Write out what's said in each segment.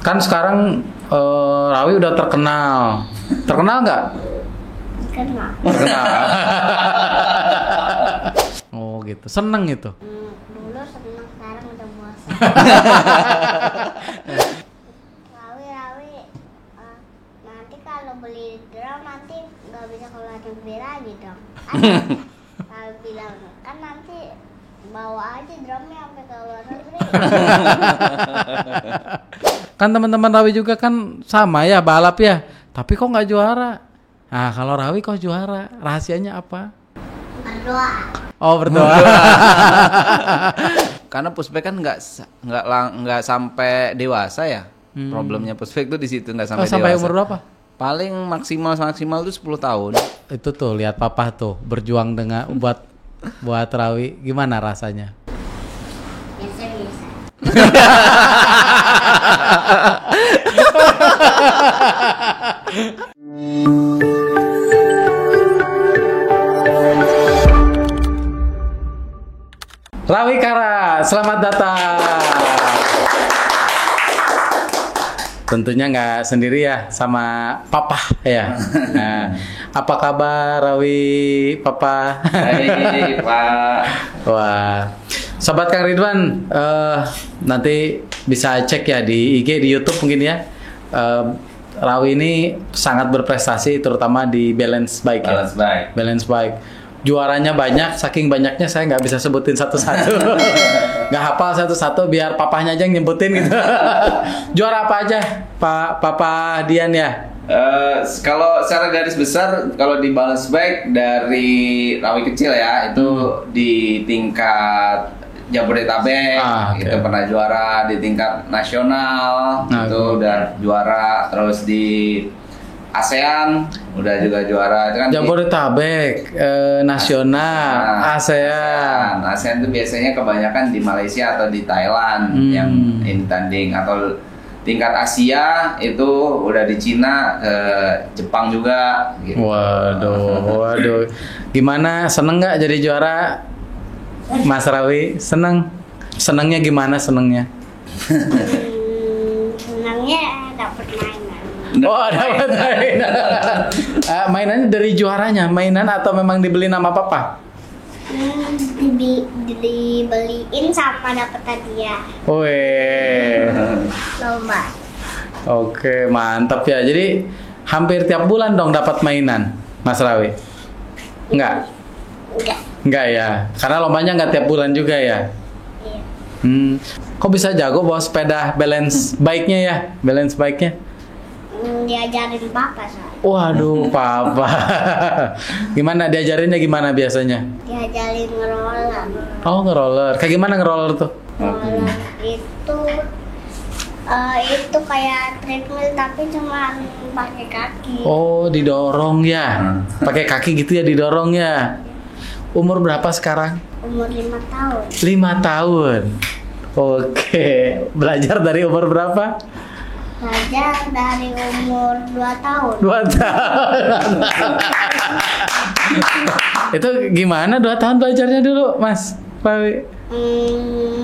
Kan sekarang Rawi udah terkenal. Terkenal nggak? Kenal. Terkenal. Oh gitu. Seneng itu. Dulu seneng, sekarang udah bosan. Rawi, nanti kalau beli drum nanti nggak bisa keluar negeri lagi dong. Rawi bilang kan nanti bawa aja drumnya sampai ke luar negeri. Kan teman-teman Rawi juga kan sama ya balap ya. Tapi kok nggak juara? Nah kalau Rawi kok juara? Rahasianya apa? Berdoa. Oh berdoa. Karena pushback kan nggak sampai dewasa ya. Problemnya pushback tuh di situ nggak sampai dewasa. Sampai umur berapa? Paling maksimal tuh 10 tahun. Itu tuh lihat papa tuh berjuang dengan buat Rawi. Gimana rasanya? Biasa-biasa. Rawi Kara, selamat datang. Tentunya nggak sendiri ya, sama Papa ya. Nah, apa kabar Rawi, Papa? Baik, Pak. Wah, Sobat Kang Ridwan, nanti bisa cek ya di IG, di YouTube mungkin ya. Rawi ini sangat berprestasi, terutama di balance bike ya. Balance bike. Balance bike. Juaranya banyak, saking banyaknya saya nggak bisa sebutin satu-satu. Nggak hafal satu-satu, biar papahnya aja yang nyebutin gitu. Juara apa aja, Papa Dian ya? Kalau secara garis besar, kalau di balance bike dari Rawi kecil ya, itu di tingkat Jabodetabek, itu pernah juara, di tingkat nasional, itu udah juara, terus di ASEAN udah juga juara. Itu kan Jabodetabek, nasional, ASEAN. ASEAN itu biasanya kebanyakan di Malaysia atau di Thailand yang ini tanding, atau tingkat Asia itu udah di Cina, Jepang juga. Gitu. Waduh. Gimana, seneng nggak jadi juara, Mas Rawi? Senengnya gimana senengnya? Senangnya dapet mainan. Oh, dapat mainan. Mainannya dari juaranya, mainan atau memang dibeli nama papa? Dibeliin sama dapet hadiah. Wih. Lomba. Oke, mantap ya. Jadi hampir tiap bulan dong dapat mainan, Mas Rawi? Enggak ya. Karena lombanya enggak tiap bulan juga ya. Iya. Kok bisa jago bawa sepeda balance bike-nya ya? Balance bike-nya? Diajarin papa soalnya. Waduh, papa. Gimana diajarinnya gimana biasanya? Diajarin ngeroller. Oh, ngeroller. Kayak gimana ngeroller tuh? Ngeroller itu kayak treadmill tapi cuma pakai kaki. Oh, didorong ya. Pakai kaki gitu ya, didorong ya. Umur berapa sekarang? Umur 5 tahun. 5 tahun. Oke. Belajar dari umur berapa? Belajar dari umur 2 tahun. 2 tahun. Itu gimana 2 tahun belajarnya dulu, Mas Rawi?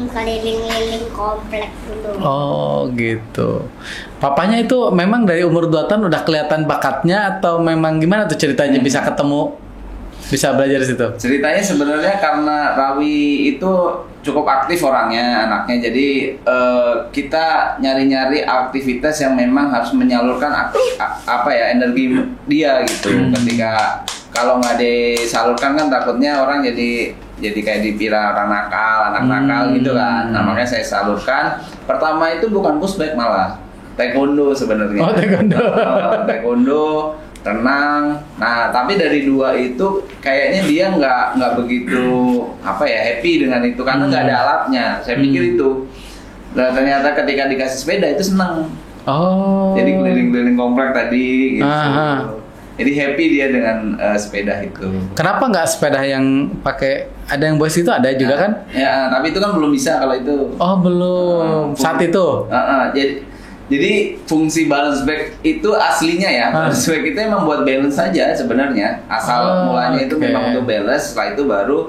Keliling-keliling komplek dulu. Oh gitu. Papanya itu memang dari umur 2 tahun udah kelihatan bakatnya atau memang gimana tuh ceritanya bisa ketemu, bisa belajar di situ? Ceritanya sebenarnya karena Rawi itu cukup aktif orangnya, anaknya, jadi kita nyari-nyari aktivitas yang memang harus menyalurkan energi dia gitu. Ketika kalau nggak disalurkan kan takutnya orang jadi kayak dikira orang nakal, anak nakal gitu kan. Nah, makanya saya salurkan. Pertama itu bukan pushback, malah taekwondo sebenarnya. Oh, taekwondo. Taekwondo, renang. Nah, tapi dari 2 itu kayaknya dia nggak begitu happy dengan itu karena nggak ada alatnya. Saya pikir itu. Nah, ternyata ketika dikasih sepeda itu senang. Oh. Jadi keliling-keliling komplek tadi gitu. Jadi happy dia dengan sepeda itu. Kenapa nggak sepeda yang pakai ada yang bos itu ada juga kan? Ya, tapi itu kan belum bisa kalau itu. Oh, belum. Saat itu. Jadi fungsi balance bike itu aslinya ya, balance bike itu emang buat balance saja sebenarnya. Asal mulanya itu memang untuk balance, setelah itu baru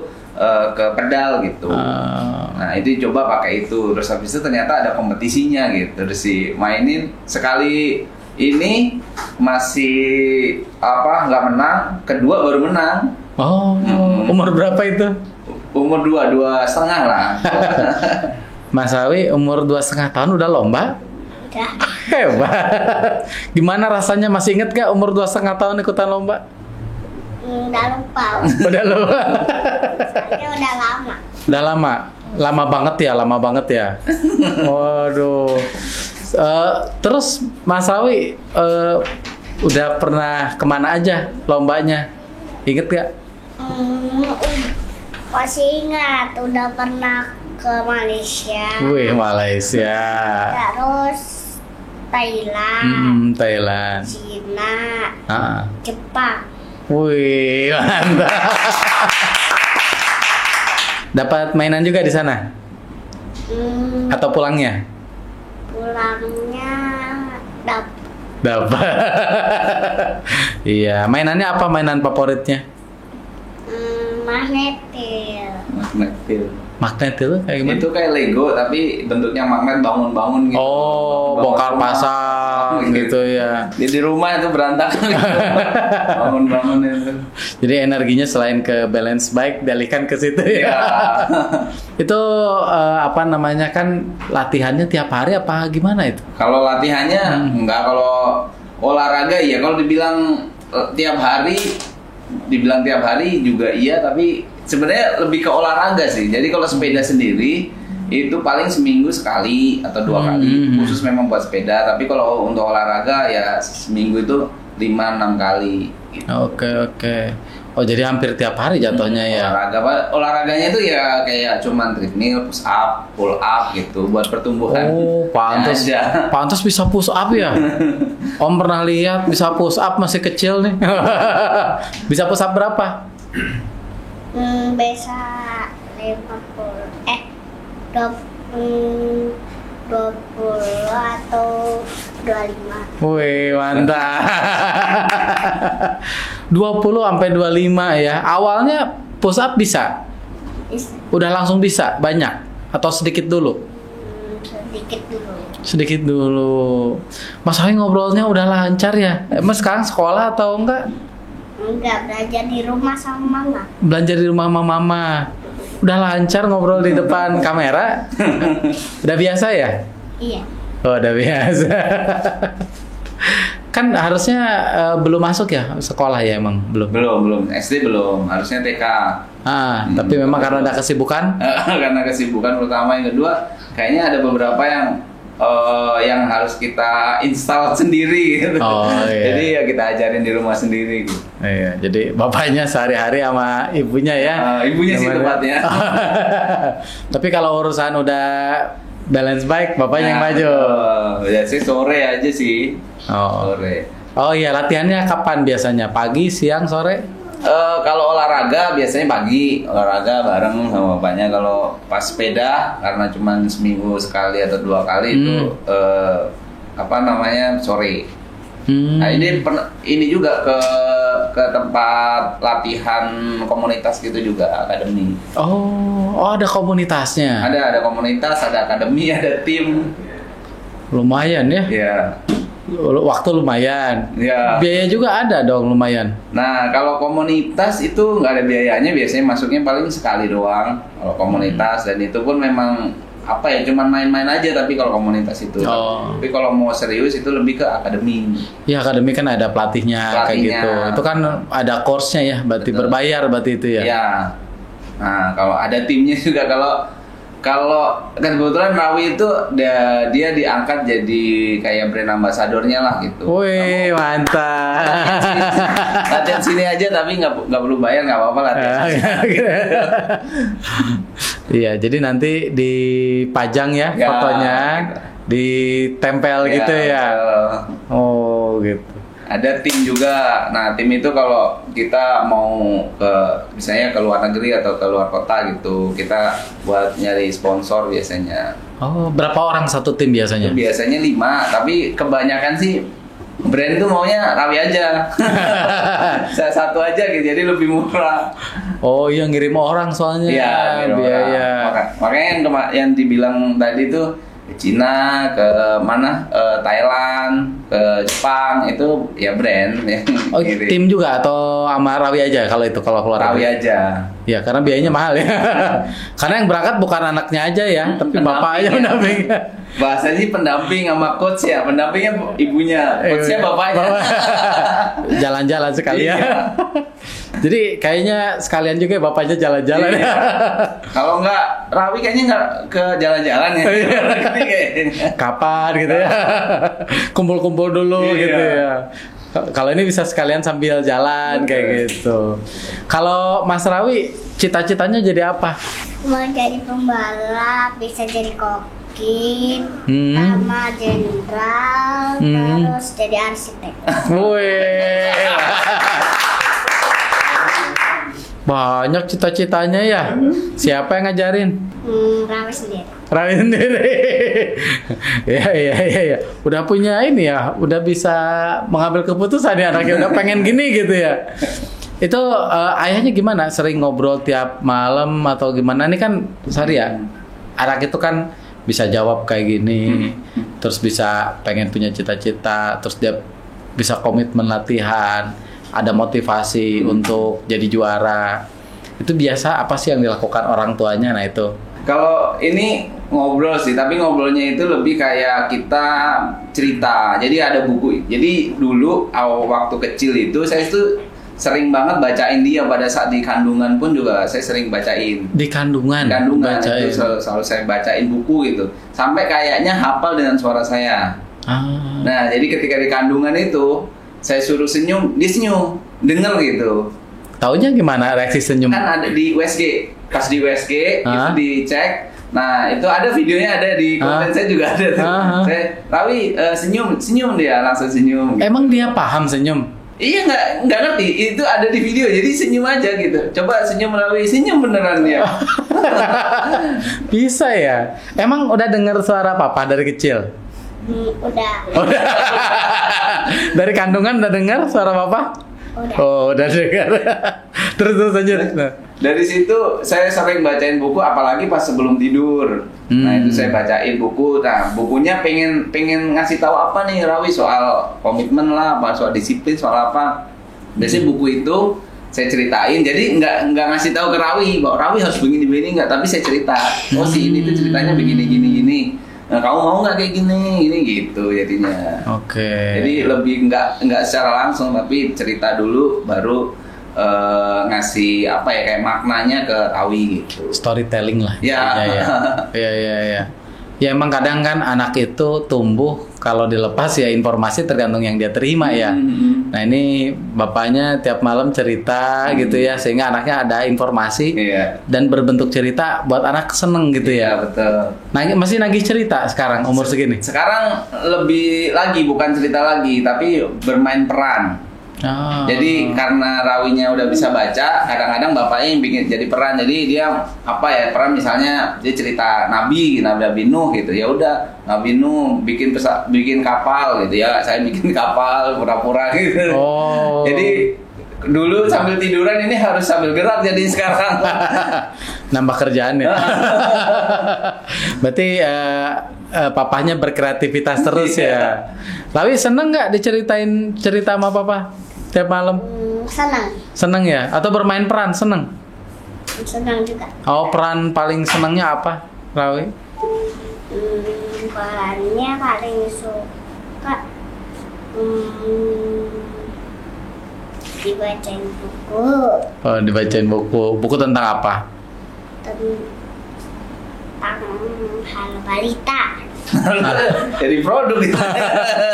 ke pedal gitu. Nah itu coba pakai itu, terus habis itu ternyata ada kompetisinya gitu, terus mainin sekali ini masih nggak menang, kedua baru menang. Oh, umur berapa itu? Umur 2,5 lah. Mas Rawi umur 2,5 tahun udah lomba? Udah. Hebat. Gimana rasanya, masih inget gak umur 2,5 tahun ikutan lomba? Udah lupa. Udah lupa. Soalnya udah lama. Udah lama? Lama banget ya? Waduh. Terus Mas Rawi udah pernah kemana aja lombanya? Inget gak? Masih ingat, udah pernah ke Malaysia. Wih, Malaysia. Terus Thailand, Thailand. Cina, Jepang. Wih, mantap. Dapat mainan juga di sana? Atau pulangnya? Pulangnya Dapat. Iya, mainannya apa, mainan favoritnya? magnetil. Magnet itu kayak gimana? Itu kayak Lego tapi bentuknya magnet, bangun-bangun gitu. Oh, bongkar pasang gitu ya. Di rumah itu berantakan gitu. Bangun-bangun itu. Jadi energinya selain ke balance bike dialihkan ke situ ya. Itu apa namanya, kan latihannya tiap hari apa gimana itu? Kalau latihannya enggak, kalau olahraga ya kalau dibilang tiap hari juga iya, tapi sebenarnya lebih ke olahraga sih. Jadi kalau sepeda sendiri itu paling seminggu sekali atau 2 kali khusus memang buat sepeda, tapi kalau untuk olahraga ya seminggu itu 5-6 kali gitu. Oke. Oh, jadi hampir tiap hari jatuhnya ya. Olahraganya itu ya kayak cuman treadmill, push up, pull up gitu buat pertumbuhan. Oh, pantas. Pantas bisa push up ya. Om pernah lihat bisa push up masih kecil nih. Bisa push up berapa? Bisa 20 atau 25. Wih, mantap. 20 sampai 25 ya. Awalnya push up bisa? Udah langsung bisa banyak atau sedikit dulu? Sedikit dulu. Mas Hai ngobrolnya udah lancar ya. Mas sekarang sekolah atau enggak? Enggak, belajar di rumah sama mama. Belajar di rumah sama mama. Udah lancar ngobrol di depan kamera? Udah biasa ya? Iya. Oh, udah biasa. Kan harusnya belum masuk ya sekolah ya, emang belum? Belum. SD belum, harusnya TK. Tapi memang karena ada kesibukan? Karena kesibukan pertama, yang kedua kayaknya ada beberapa yang harus kita install sendiri gitu. Oh, iya. Jadi ya kita ajarin di rumah sendiri gitu. Iya, jadi bapaknya sehari-hari sama ibunya ya. Ibunya sih tepatnya. Tapi kalau urusan udah balance bike, bapaknya yang maju. Ya sih sore aja sih. Sore. Oh iya, latihannya kapan biasanya? Pagi, siang, sore? Kalau olahraga biasanya pagi, olahraga bareng sama bapaknya. Kalau pas sepeda karena cuma seminggu sekali atau 2 kali itu sore. Nah ini juga ke tempat latihan komunitas gitu juga, akademi. Oh ada komunitasnya? Ada komunitas, ada akademi, ada tim. Lumayan ya? Iya. Waktu lumayan. Ya. Biaya juga ada dong lumayan. Nah kalau komunitas itu nggak ada biayanya, biasanya masuknya paling sekali doang kalau komunitas, dan itu pun memang cuman main-main aja. Tapi kalau komunitas itu, tapi kalau mau serius itu lebih ke akademi. Ya akademi kan ada pelatihnya. Kayak gitu. Itu kan ada course-nya ya, berarti betul. Berbayar berarti itu ya. Iya. Nah kalau ada timnya juga, kalau kan kebetulan Rawi itu dia diangkat jadi kayak brand ambassadornya lah gitu. Wih, mantap. Latihan sini aja tapi nggak perlu bayar, nggak apa-apa latihan. Iya, jadi nanti dipajang ya fotonya, ditempel gitu ya. Oh, gitu. Ada tim juga. Nah, tim itu kalau kita mau misalnya ke luar negeri atau ke luar kota gitu, kita buat nyari sponsor biasanya. Oh, berapa orang satu tim biasanya? Biasanya 5, tapi kebanyakan sih brand itu maunya Rawi aja. Saya satu aja gitu, jadi lebih murah. Oh iya, ngirim orang soalnya. Iya, ngirim biaya. orang. Makanya yang dibilang tadi tuh ke Cina, ke mana, Thailand, ke Jepang itu ya brand yang Oh, ngirim. tim juga atau sama Rawi aja kalau itu kalau keluar Rawi negeri? aja. Ya karena biayanya mahal ya. Karena yang berangkat bukan anaknya aja ya, tapi bapaknya pendamping. Bahasanya sih pendamping sama coach ya, pendampingnya ibunya, coachnya bapaknya. Jalan-jalan sekalian. Iya. Jadi kayaknya sekalian juga ya bapaknya jalan-jalan. Iya. Kalau nggak Rawi kayaknya nggak ke jalan-jalan ya. Iya. Ngerti kayaknya. Kapan gitu ya. Kumpul-kumpul dulu Iya. gitu ya. Kalau ini bisa sekalian sambil jalan kayak gitu. Kalau Mas Rawi cita-citanya jadi apa? Mau jadi pembalap, bisa jadi koki, sama jenderal, terus jadi arsitek. Wih. Banyak cita-citanya ya. Siapa yang ngajarin? Rawi sendiri. Rawi sendiri. Ya. Udah punya ini ya, udah bisa mengambil keputusan ya anaknya, udah pengen gini gitu ya. Itu ayahnya gimana? Sering ngobrol tiap malam atau gimana? Ini kan sorry ya, anak itu kan bisa jawab kayak gini, terus bisa pengen punya cita-cita, terus dia bisa komitmen latihan, ada motivasi untuk jadi juara. Itu biasa apa sih yang dilakukan orang tuanya? Nah itu. Kalau ini ngobrol sih, tapi ngobrolnya itu lebih kayak kita cerita. Jadi ada buku. Jadi dulu waktu kecil itu saya itu sering banget bacain dia pada saat di kandungan pun juga saya sering bacain. Di kandungan Itu selalu saya bacain buku gitu. Sampai kayaknya hafal dengan suara saya. Nah, jadi ketika di kandungan itu saya suruh senyum, dia senyum, denger gitu. Taunya gimana reaksi senyum? Kan ada di USG, pas di USG itu dicek. Nah itu ada videonya, ada di konten saya juga ada tuh. Saya Rawi senyum dia langsung senyum. Emang dia paham senyum? Iya nggak ngerti, itu ada di video jadi senyum aja gitu. Coba senyum Rawi, senyum beneran dia. Bisa ya? Emang udah dengar suara papa dari kecil? Udah. Dari kandungan udah dengar suara papa? Udah. Oh, udah dengar. terus aja. Nah. Dari situ saya sering bacain buku, apalagi pas sebelum tidur. Nah itu saya bacain buku. Nah bukunya pengen ngasih tahu apa nih Rawi, soal komitmen lah, apa soal disiplin, soal apa. Biasanya buku itu saya ceritain. Jadi nggak ngasih tahu ke Rawi bahwa Rawi harus begini nggak, tapi saya cerita. Oh si ini tuh ceritanya begini. Nah kamu mau nggak kayak gini gitu jadinya. Oke. Jadi lebih nggak secara langsung, tapi cerita dulu baru ngasih apa ya, kayak maknanya ke Rawi gitu. Storytelling lah. Ya. Iya. Ya emang kadang kan anak itu tumbuh kalau dilepas ya informasi tergantung yang dia terima ya. Nah ini bapaknya tiap malam cerita gitu ya, sehingga anaknya ada informasi dan berbentuk cerita buat anak seneng gitu ya. Iya betul. Masih nagih cerita sekarang umur segini? Sekarang lebih lagi, bukan cerita lagi tapi bermain peran. Jadi karena Rawinya udah bisa baca, kadang-kadang bapaknya yang bikin jadi peran. Jadi dia apa ya, peran misalnya dia cerita Nabi Nuh gitu. Ya udah Nabi Nuh bikin kapal gitu ya. Saya bikin kapal pura-pura gitu. Jadi dulu sambil tiduran, ini harus sambil gerak jadi sekarang. Nambah kerjaan ya. Berarti papahnya berkreativitas terus ya. Tapi seneng nggak diceritain cerita sama papa tiap malam? Seneng ya? Atau bermain peran seneng? Senang juga. Oh, peran paling senengnya apa, Rawi? Perannya paling suka dibacain buku. Oh, dibacain buku. Buku tentang apa? Tentang Halo Balita. Jadi produk itu.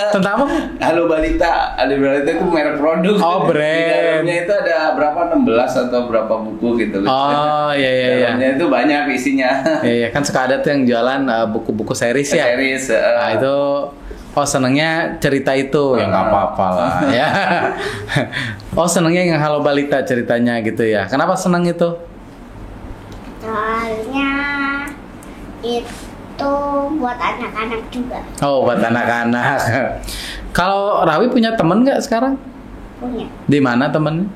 Tentang apa? Halo Balita itu merek produk. Oh, brand. Di dalamnya itu ada berapa, 16 atau berapa buku gitu. Oh, iya. Dalamnya itu banyak isinya. Iya, kan suka ada tuh yang jualan buku-buku series ya. Series. Nah, itu senengnya cerita itu ya nggak apa-apa lah ya. Senengnya yang Halo Balita ceritanya gitu ya. Kenapa seneng itu? Soalnya itu buat anak-anak juga. Oh, buat anak-anak. Kalau Rawi punya temen nggak sekarang? Punya. Di mana temennya?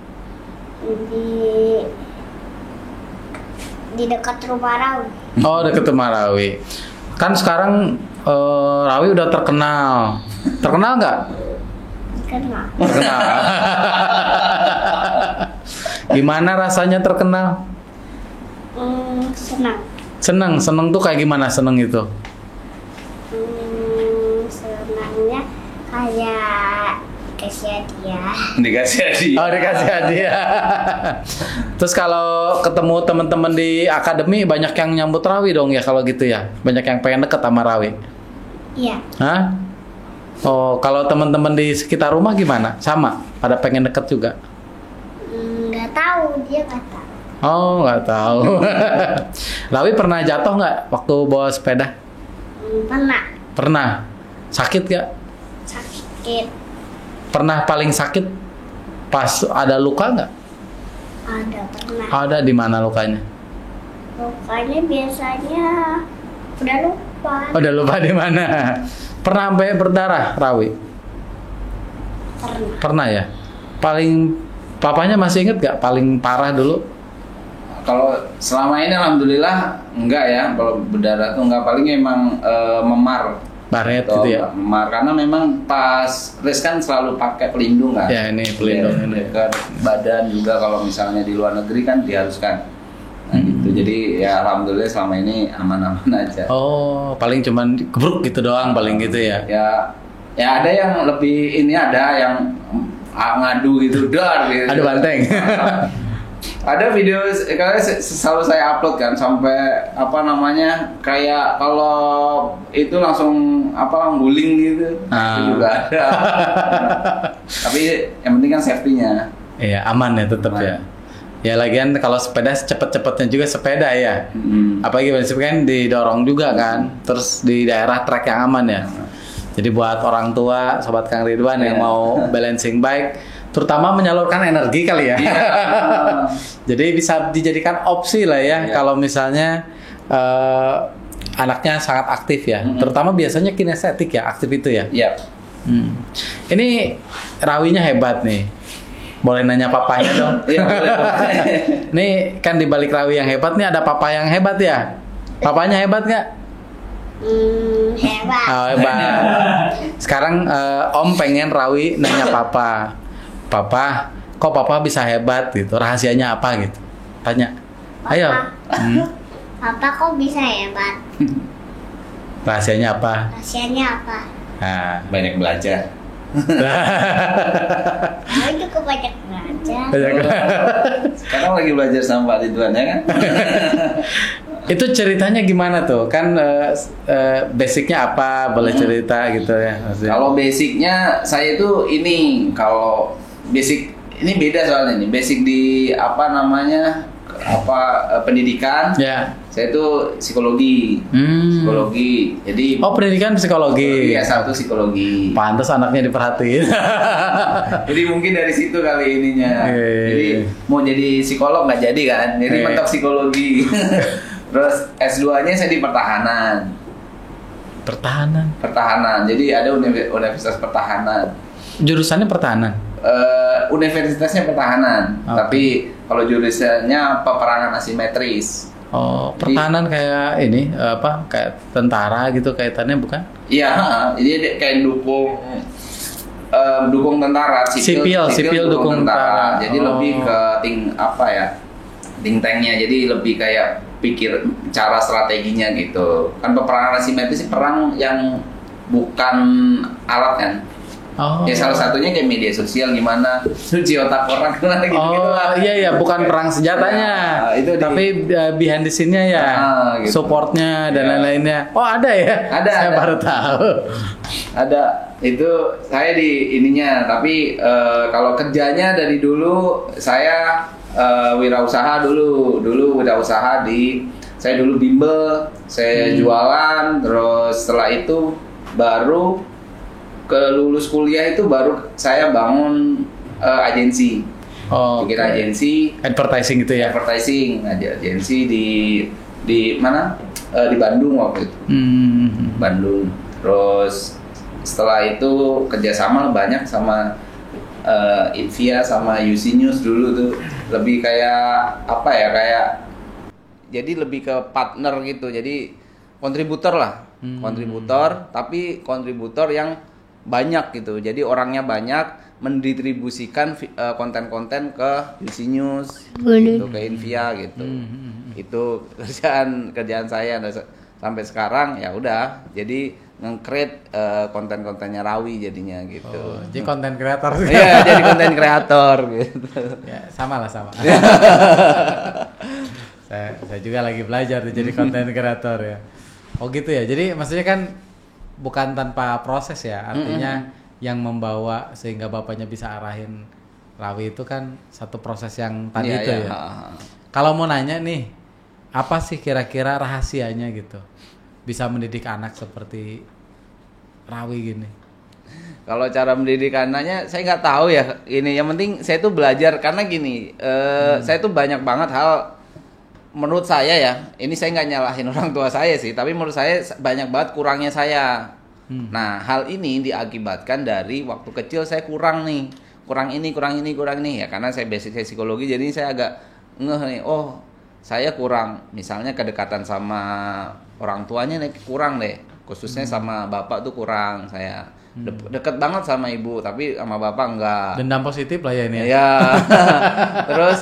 Di dekat rumah Rawi. Oh, deket rumah Rawi. Kan sekarang Rawi udah terkenal. Terkenal nggak? Kenal. Terkenal. Gimana rasanya terkenal? Senang. Seneng tuh kayak gimana seneng itu? Senangnya kayak dikasih hadiah. Dikasih hadiah. Oh, dikasih hadiah. Terus kalau ketemu teman-teman di akademi banyak yang nyambut Rawi dong ya kalau gitu ya. Banyak yang pengen deket sama Rawi. Iya. Hah? Oh, kalau teman-teman di sekitar rumah gimana? Sama? Pada pengen deket juga? Nggak tahu, dia nggak tahu. Oh, nggak tahu. Rawi pernah jatuh nggak waktu bawa sepeda? Pernah. Pernah. Sakit nggak? Sakit. Pernah paling sakit pas ada luka nggak? Ada pernah. Ada di mana lukanya? Lukanya biasanya udah lupa. Udah lupa di mana? Pernah sampai berdarah, Rawi? Pernah. Pernah ya? Paling papanya masih inget gak paling parah dulu? Kalau selama ini alhamdulillah enggak ya, kalau berdarah tuh enggak, paling emang memar. Baret Atau gitu ya? memar karena memang pas race kan selalu pakai pelindung kan. Ya ini pelindung Ya, ini. ke badan juga kalau misalnya di luar negeri kan diharuskan. Nah gitu. Jadi ya alhamdulillah selama ini aman-aman aja. Oh, paling cuman gebruk gitu doang paling gitu ya? Ya ada yang lebih ini, ada yang ngadu gitu, dar gitu. Ada banteng. Ada video kalian selalu saya upload kan sampai apa namanya kayak kalau itu langsung apa guling gitu. Itu juga ada. Tapi yang penting kan safety-nya. Iya, aman ya tetap ya. Ya lagian kalau sepeda cepet-cepetnya juga sepeda ya. Apalagi kan didorong juga kan. Terus di daerah trek yang aman ya. Jadi buat orang tua, sobat Kang Ridwan yang mau balancing bike, terutama menyalurkan energi kali ya. Jadi bisa dijadikan opsi lah ya kalau misalnya anaknya sangat aktif ya. Terutama biasanya kinestetik ya, aktif itu ya. Iya. Ini Rawinya hebat nih. Boleh nanya papanya dong? Iya, boleh. Nih kan di balik Rawi yang hebat nih ada papa yang hebat ya. Papanya hebat nggak? Hebat. Oh, hebat. Sekarang Om pengen Rawi nanya papa. Papa, kok papa bisa hebat gitu? Rahasianya apa gitu? Tanya. Ayo. Papa kok bisa hebat? Rahasianya apa? Rahasianya apa? Nah, Banyak belajar. Aku juga banyak belajar. Sekarang lagi belajar sama Pak Ridwan ya kan? Itu ceritanya gimana tuh? Kan basicnya apa? Boleh cerita gitu ya? Maksudnya. Kalau basicnya saya itu ini, kalau basic ini beda soalnya nih. Basic di apa namanya pendidikan. Ya. Saya itu psikologi. Psikologi. Jadi pendidikan psikologi. S1 psikologi. Pantas anaknya diperhatiin. Jadi mungkin dari situ kali ininya. Jadi mau jadi psikolog nggak jadi kan? Jadi mentok psikologi. Terus S2-nya saya di pertahanan. Pertahanan. Jadi ada universitas pertahanan. Jurusannya pertahanan. Universitasnya pertahanan. Tapi kalau jurusannya peperangan asimetris. Oh, pertahanan kayak ini kayak tentara gitu kaitannya bukan? Iya, jadi kayak dukung tentara, sipil dukung tentara. Jadi lebih ke think tanknya, jadi lebih kayak pikir cara strateginya gitu. Kan peperangan asimetris perang yang bukan alat kan. Oh. Ya salah satunya kayak media sosial gimana cuci otak orang gitu. Iya bukan perang senjatanya. Itu tapi behind the scene-nya ya. Gitu. Supportnya dan lain-lainnya. Oh, ada ya? Saya baru tahu. Ada. Itu saya di ininya, tapi kalau kerjanya dari dulu saya wirausaha dulu wirausaha saya dulu bimbel, saya jualan, terus setelah itu baru lulus kuliah itu baru saya bangun agensi. Bikin agensi advertising gitu ya. Agensi di mana? Di Bandung waktu itu. Bandung. Terus setelah itu kerjasama banyak sama Invia sama UC News dulu tuh, lebih kayak apa ya, kayak jadi lebih ke partner gitu, jadi kontributor lah, kontributor, tapi kontributor yang banyak gitu, jadi orangnya banyak, mendistribusikan konten-konten ke UC News, gitu, ke Invia gitu. Itu kerjaan saya sampai sekarang ya udah, jadi nge-create konten-kontennya Rawi jadinya gitu. Oh, jadi konten kreator. Iya, jadi konten kreator gitu. Ya, sama. saya juga lagi belajar tuh jadi konten kreator ya. Oh gitu ya. Jadi maksudnya kan bukan tanpa proses ya. Artinya yang membawa sehingga bapaknya bisa arahin Rawi itu kan satu proses yang tadi itu ya. Kalau mau nanya nih, apa sih kira-kira rahasianya gitu bisa mendidik anak seperti Rawi gini? Kalau cara mendidik anaknya saya nggak tahu ya. Ini yang penting saya tuh belajar karena gini, saya tuh banyak banget hal menurut saya ya. Ini saya nggak nyalahin orang tua saya sih, tapi menurut saya banyak banget kurangnya saya. Nah, hal ini diakibatkan dari waktu kecil saya kurang nih. Kurang ini ya, karena saya basic psikologi, jadi saya agak ngeh nih, oh saya kurang misalnya kedekatan sama orang tuanya nih, kurang deh, khususnya sama bapak tuh kurang saya. Deket banget sama ibu, tapi sama bapak enggak. Dendam positif lah ya ini ya. Ya. Terus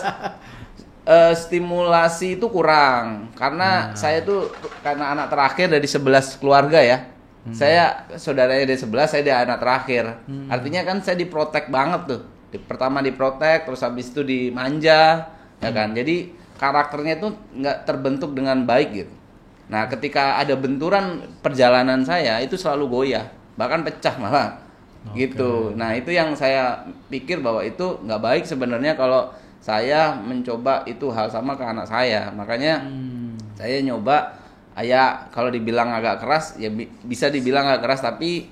stimulasi itu kurang karena saya tuh karena anak terakhir dari 11 keluarga ya. Saya saudaranya dari 11, saya dari anak terakhir. Artinya kan saya diprotek banget tuh. Pertama diprotek, terus habis itu dimanja, ya kan. Jadi karakternya tuh nggak terbentuk dengan baik gitu. Nah, ketika ada benturan perjalanan saya itu selalu goyah, bahkan pecah malah. Gitu. Nah, itu yang saya pikir bahwa itu nggak baik sebenarnya kalau saya mencoba itu hal sama ke anak saya. Makanya saya nyoba ya kalau dibilang agak keras ya bisa dibilang agak keras, tapi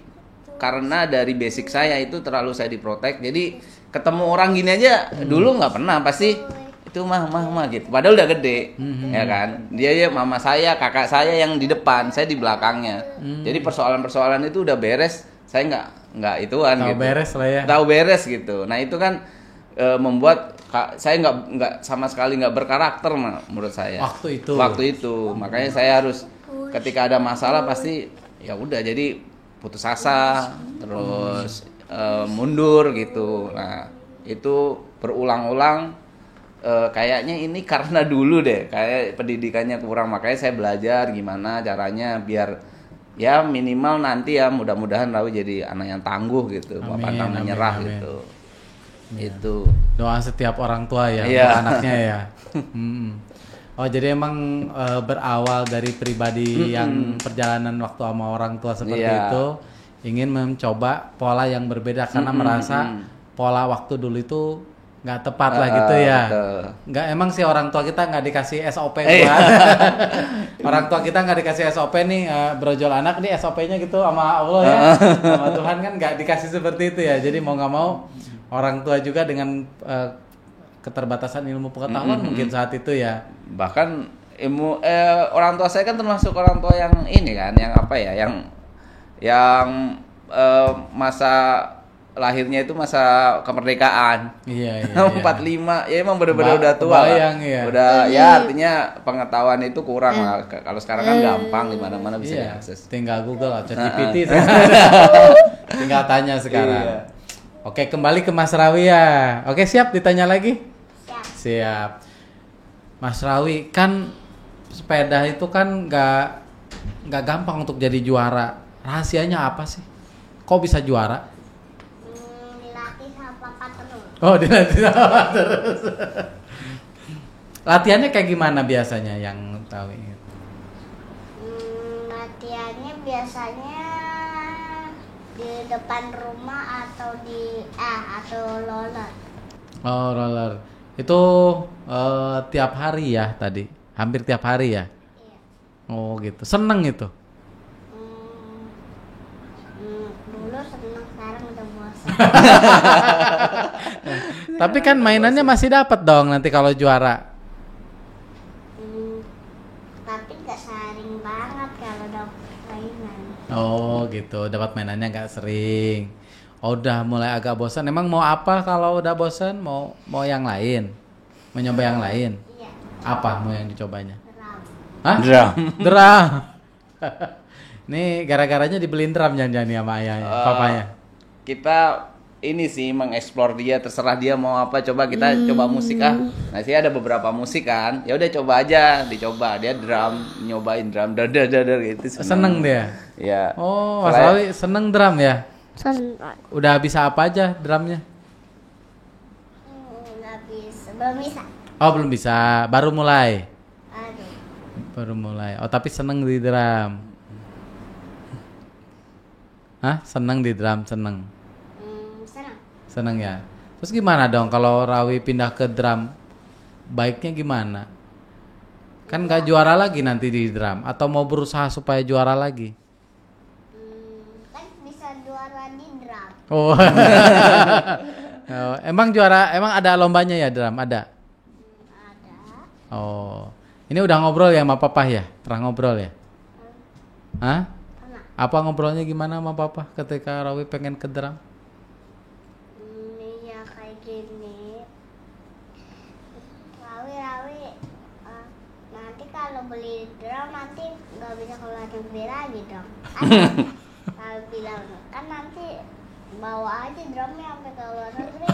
karena dari basic saya itu terlalu saya diprotek, jadi ketemu orang gini aja dulu nggak pernah, pasti itu mah gitu, padahal udah gede ya kan, dia ya mama saya, kakak saya yang di depan, saya di belakangnya, jadi persoalan-persoalan itu udah beres, saya nggak ituan tahu gitu, beres lah ya, tahu beres gitu. Nah itu kan membuat saya nggak sama sekali nggak berkarakter menurut saya waktu itu. Makanya saya harus ketika ada masalah pasti ya udah, jadi putus asa, terus mundur gitu. Nah itu berulang-ulang, kayaknya ini karena dulu deh kayak pendidikannya kurang, makanya saya belajar gimana caranya biar ya minimal nanti ya mudah-mudahan Rawi jadi anak yang tangguh gitu, pantang menyerah gitu. Itu doa setiap orang tua ya untuk anaknya ya. Oh jadi emang berawal dari pribadi yang perjalanan waktu sama orang tua seperti itu, ingin mencoba pola yang berbeda karena merasa pola waktu dulu itu nggak tepat lah gitu ya. Nggak, emang sih orang tua kita nggak dikasih SOP buat orang tua kita nggak dikasih SOP nih, brojol anak nih SOP-nya gitu sama Allah ya, sama Tuhan kan nggak dikasih seperti itu ya. Jadi mau nggak mau orang tua juga dengan keterbatasan ilmu pengetahuan mungkin saat itu ya. Bahkan ilmu orang tua saya kan termasuk orang tua yang ini kan, yang apa ya, yang masa lahirnya itu masa kemerdekaan. Iya. 45 ya emang benar-benar udah tua. Udah ya, artinya pengetahuan itu kurang lah. Kalau sekarang kan gampang, di mana-mana bisa diakses. Tinggal Google atau GPT. Tinggal tanya sekarang. Oke, kembali ke Mas Rawi ya. Oke, siap ditanya lagi? Siap. Mas Rawi, kan sepeda itu kan nggak gampang untuk jadi juara. Rahasianya apa sih? Kok bisa juara? Dilatih sama papa terus. Oh, dilatih sama papa terus. Latihannya kayak gimana biasanya yang tahu ini? Latihannya biasanya di depan rumah atau atau roller. Oh, roller. Itu tiap hari ya tadi? Hampir tiap hari ya? Iya. Oh gitu. Seneng itu? Dulu seneng, sekarang udah bosan. Tapi kan mainannya masih dapat dong nanti kalau juara. Tapi nggak sering banget kalau dapet mainan. Oh gitu, dapat mainannya nggak sering. Oh, udah mulai agak bosan. Emang mau apa kalau udah bosan? Mau yang lain? Mau nyoba yang lain? Iya, Apa mau yang dicobanya? drum. Hah? Drum. Drum. Nih gara-garanya dibeliin drum jangan-jangan nih sama ayahnya, papanya. Kita ini sih mengeksplor dia, terserah dia mau apa, coba kita coba musik ah. Nah, sih ada beberapa musik kan. Ya udah coba aja, dicoba. Dia drum, nyobain drum dadar gitu. Seneng dia. Ya. Oh, Mas Rawi seneng drum ya? Senang. Udah bisa apa aja drumnya? Nggak bisa, belum bisa. Oh belum bisa, baru mulai. Aduh. Baru mulai. Oh tapi seneng di drum. Hah? Seneng di drum, seneng. Senang. Seneng ya. Terus gimana dong kalau Rawi pindah ke drum? Baiknya gimana? Kan gak juara lagi nanti di drum. Atau mau berusaha supaya juara lagi? Kan bisa juara di drum. Oh. Oh, emang juara, emang ada lombanya ya drum? Ada? Ada. Oh. Ini udah ngobrol ya sama papa ya? Pernah ngobrol ya? Hah? Pernah. Apa ngobrolnya gimana sama papa ketika Rawi pengen ke drum? Ya kayak gini. Rawi, nanti kalau beli drum nanti nggak bisa keluar negeri lagi dong. Kalau bilang kan nanti bawa aja drumnya sampai ke luar negeri.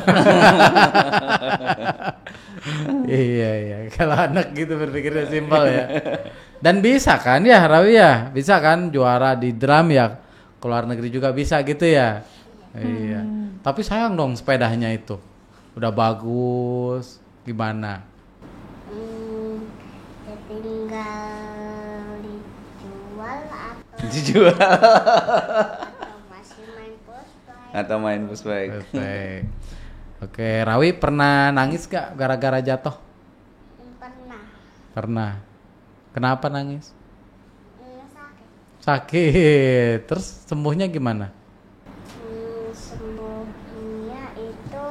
Iya, kalau anak gitu berpikirnya simpel ya. Dan bisa kan ya Rawi ya? Bisa kan juara di drum ya? Keluar negeri juga bisa gitu ya? Iya. Tapi sayang dong sepedanya itu. Udah bagus. Gimana? Ya tinggal dijual Dijual atau masih main pushbike. atau main pushbike. Perfect. Oke, Rawi pernah nangis gak gara-gara jatuh? Pernah. Pernah. Kenapa nangis? Sakit. Sakit. Terus sembuhnya gimana? Sembuhnya itu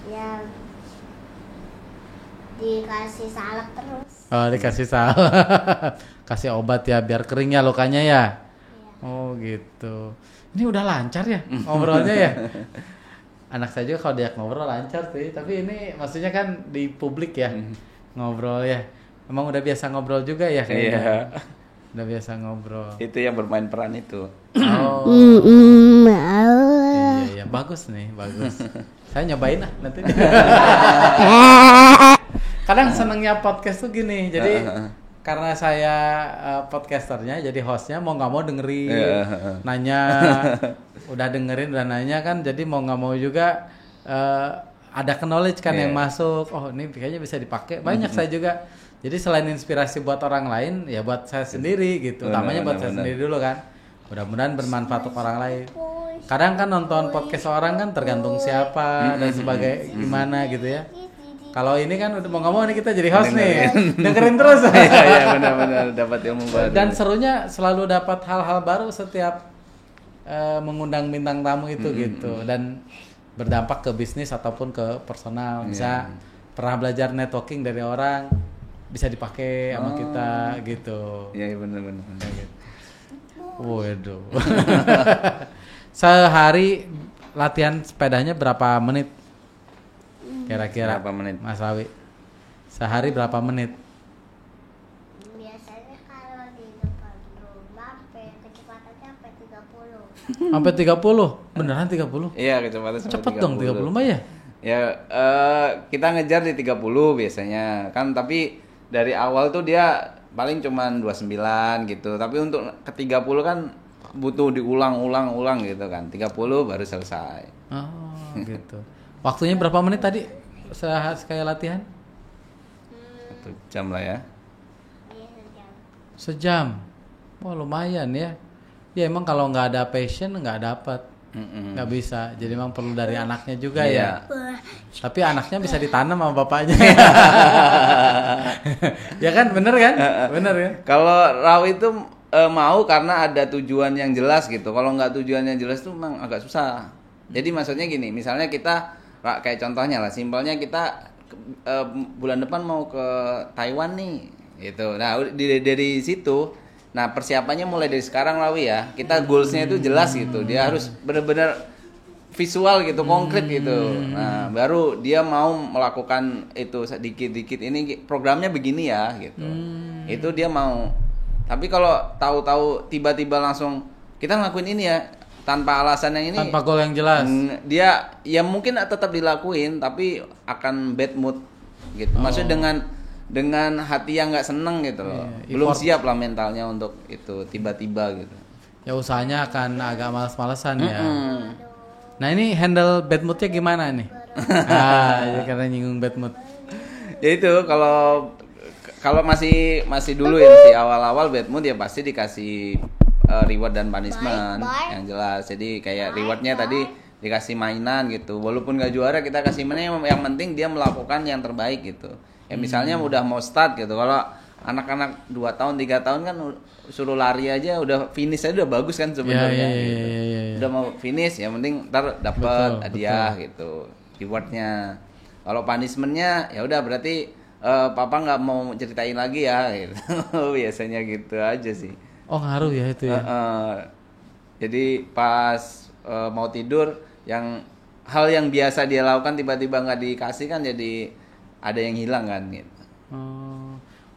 ya dikasih salep terus. Oh, dikasih salep. Kasih obat ya biar kering ya lukanya ya. Iya. Oh, gitu. Ini udah lancar ya ngobrolnya ya. Anak saya juga kalau diajak ngobrol lancar sih, tapi ini maksudnya kan di publik ya ngobrol ya. Emang udah biasa ngobrol juga ya kayaknya. Iya. Udah biasa ngobrol. Itu yang bermain peran itu. Oh. Iya, bagus nih, bagus. Saya nyobain lah nanti. Kadang senengnya podcast tuh gini, jadi karena saya podcasternya, jadi hostnya mau nggak mau dengerin, nanya, udah dengerin udah nanya kan, jadi mau nggak mau juga ada knowledge kan yang masuk. Oh ini kayaknya bisa dipakai. Banyak saya juga. Jadi selain inspirasi buat orang lain, ya buat saya sendiri gitu. Utamanya buat saya sendiri dulu kan. Mudah-mudahan bermanfaat untuk orang lain. Kadang kan nonton podcast orang kan tergantung siapa dan sebagai gimana gitu ya. Kalau ini kan udah mau nggak mau nih kita jadi host nih, dengerin terus. Iya benar-benar dapat ilmu baru. Dan serunya selalu dapat hal-hal baru setiap mengundang bintang tamu itu gitu, dan berdampak ke bisnis ataupun ke personal. Bisa pernah belajar networking dari orang, bisa dipakai sama kita gitu. Iya benar-benar. Waduh. Sehari latihan sepedanya berapa menit? Kira-kira Berapa menit? Mas Rawi? Sehari berapa menit? Biasanya kalau di depan rumah kecepatannya sampai 30. Sampai 30? Beneran 30? Iya kecepatan sampai Cepet dong 30 mah ya? Ya kita ngejar di 30 biasanya kan, tapi dari awal tuh dia paling cuman 29 gitu. Tapi untuk ke 30 kan butuh diulang-ulang gitu kan. 30 baru selesai. Oh, gitu. Waktunya berapa menit tadi sekali latihan? 1 jam lah ya. Iya, sejam. Sejam. Wah, lumayan ya. Ya emang kalau nggak ada passion nggak dapat. Nggak bisa. Jadi emang perlu dari anaknya juga ya. Tapi anaknya bisa ditanam sama bapaknya. Ya kan, bener kan? Bener ya. Kalau Rawi itu mau karena ada tujuan yang jelas gitu. Kalau nggak tujuan yang jelas tuh memang agak susah. Jadi maksudnya gini, misalnya kita kayak contohnya lah, simpelnya kita bulan depan mau ke Taiwan nih, gitu. Nah dari situ Nah persiapannya mulai dari sekarang Rawi ya. Kita goalsnya itu jelas gitu. Dia harus benar-benar visual gitu, konkret gitu. Nah baru dia mau melakukan itu sedikit-dikit. Ini programnya begini ya gitu. Itu dia mau. Tapi kalau tahu-tahu tiba-tiba langsung kita ngelakuin ini ya tanpa alasan yang ini, tanpa goal yang jelas, dia ya mungkin tetap dilakuin tapi akan bad mood gitu. Maksudnya dengan hati yang nggak seneng gitu loh. Belum siap lah mentalnya untuk itu tiba-tiba gitu. Ya usahanya akan agak malas-malesan ya. Nah ini handle bad moodnya gimana nih? Ya karena nyinggung bad mood. Ya itu kalau masih dulu ya masih awal-awal bad mood ya pasti dikasih reward dan punishment yang jelas. Jadi kayak rewardnya tadi dikasih mainan gitu. Walaupun nggak juara kita kasih mainan yang penting dia melakukan yang terbaik gitu. Ya misalnya udah mau start gitu. Kalau anak-anak 2 tahun 3 tahun kan suruh lari aja udah finish aja udah bagus kan sebenarnya. Gitu. Udah mau finish ya penting ntar dapat hadiah gitu rewardnya. Kalau punishmentnya ya udah berarti papa nggak mau ceritain lagi ya gitu. Biasanya gitu aja sih. Oh ngaruh ya itu ya. Jadi pas mau tidur hal yang biasa dia lakukan tiba-tiba nggak dikasih kan jadi ada yang hilang kan gitu.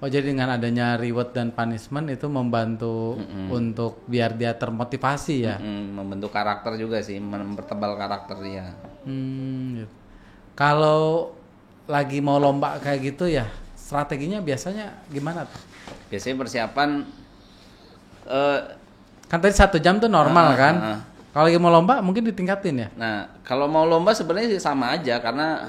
Oh jadi dengan adanya reward dan punishment itu membantu untuk biar dia termotivasi ya. Membentuk karakter juga sih, mempertebal karakter dia. Gitu. Kalau lagi mau lomba kayak gitu ya strateginya biasanya gimana tuh? Biasanya persiapan kan tadi 1 jam tuh normal kan? Kalau lagi mau lomba mungkin ditingkatin ya? Nah kalau mau lomba sebenarnya sih sama aja karena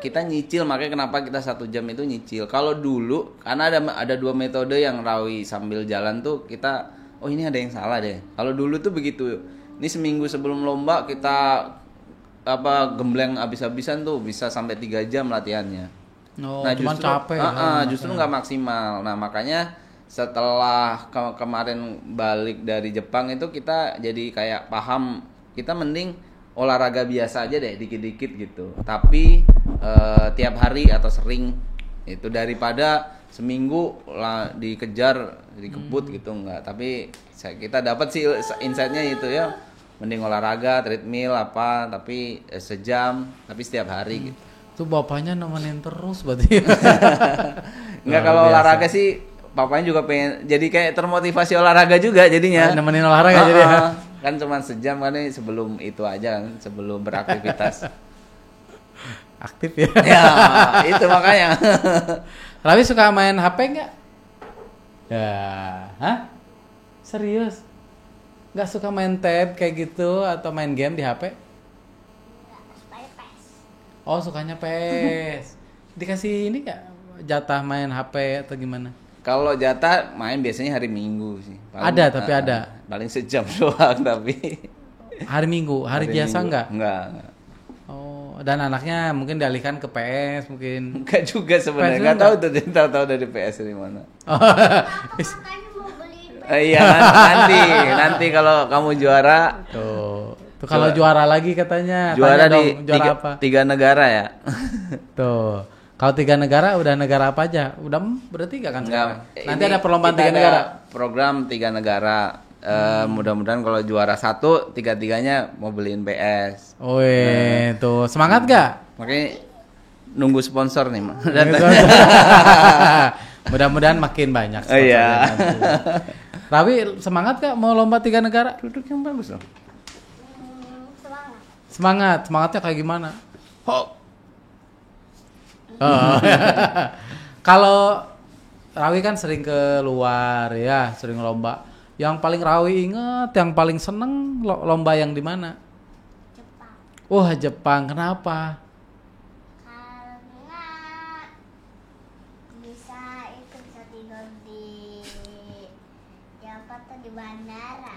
kita nyicil, makanya kenapa kita 1 jam itu nyicil. Kalau dulu karena ada 2 metode yang Rawi sambil jalan tuh kita ini ada yang salah deh. Kalau dulu tuh begitu, ini seminggu sebelum lomba kita gembleng abis-abisan tuh bisa sampai 3 jam latihannya. Nah justru capek. Justru nggak maksimal. Nah makanya setelah kemarin balik dari Jepang itu kita jadi kayak paham kita mending olahraga biasa aja deh dikit-dikit gitu. Tapi tiap hari atau sering itu daripada seminggu lah dikejar dikebut gitu enggak. Tapi kita dapat sih insight-nya itu ya mending olahraga treadmill tapi sejam tapi setiap hari gitu. Tuh bapaknya nemenin terus berarti. Enggak kalau olahraga sih papanya juga pengen jadi kayak termotivasi olahraga juga jadinya. Nemenin olahraga jadi ya. Kan cuma sejam kan ini sebelum itu aja kan sebelum beraktivitas. Aktif ya. Ya itu makanya. Rawi suka main HP nggak? Ya, serius? Nggak suka main tab kayak gitu atau main game di HP? Supaya PES. Oh sukanya PES. Dikasih ini nggak jatah main HP atau gimana? Kalau jatah main biasanya hari Minggu sih. Ada tapi ada. Paling sejam doang tapi. Hari Minggu, hari biasa Minggu. Enggak? Enggak. Oh, dan anaknya mungkin dialihkan ke PS mungkin. Enggak juga sebenarnya. Enggak tahu dari PS dari mana. Makanya mau beli Iya nanti kalau kamu juara tuh kalau juara lagi katanya. Juara dong, di juara apa? 3 negara ya. Tuh. Kalau 3 negara udah negara apa aja? Udah berarti gak kan sekarang? Nanti ada perlombaan 3 negara. Program 3 negara. Mudah-mudahan kalau juara 1 3-3-nya mau beliin PS. Tuh semangat gak? Makanya nunggu sponsor nih, Mak. Mudah-mudahan makin banyak. Oh iya. Rawi semangat gak mau lomba 3 negara? Duduk yang bagus dong. semangat. Semangatnya kayak gimana? Kalau Rawi kan sering keluar ya, sering lomba. Yang paling Rawi inget, yang paling seneng lomba yang di mana? Jepang. Wah Jepang, kenapa? Karena bisa tidur di apa tuh di bandara.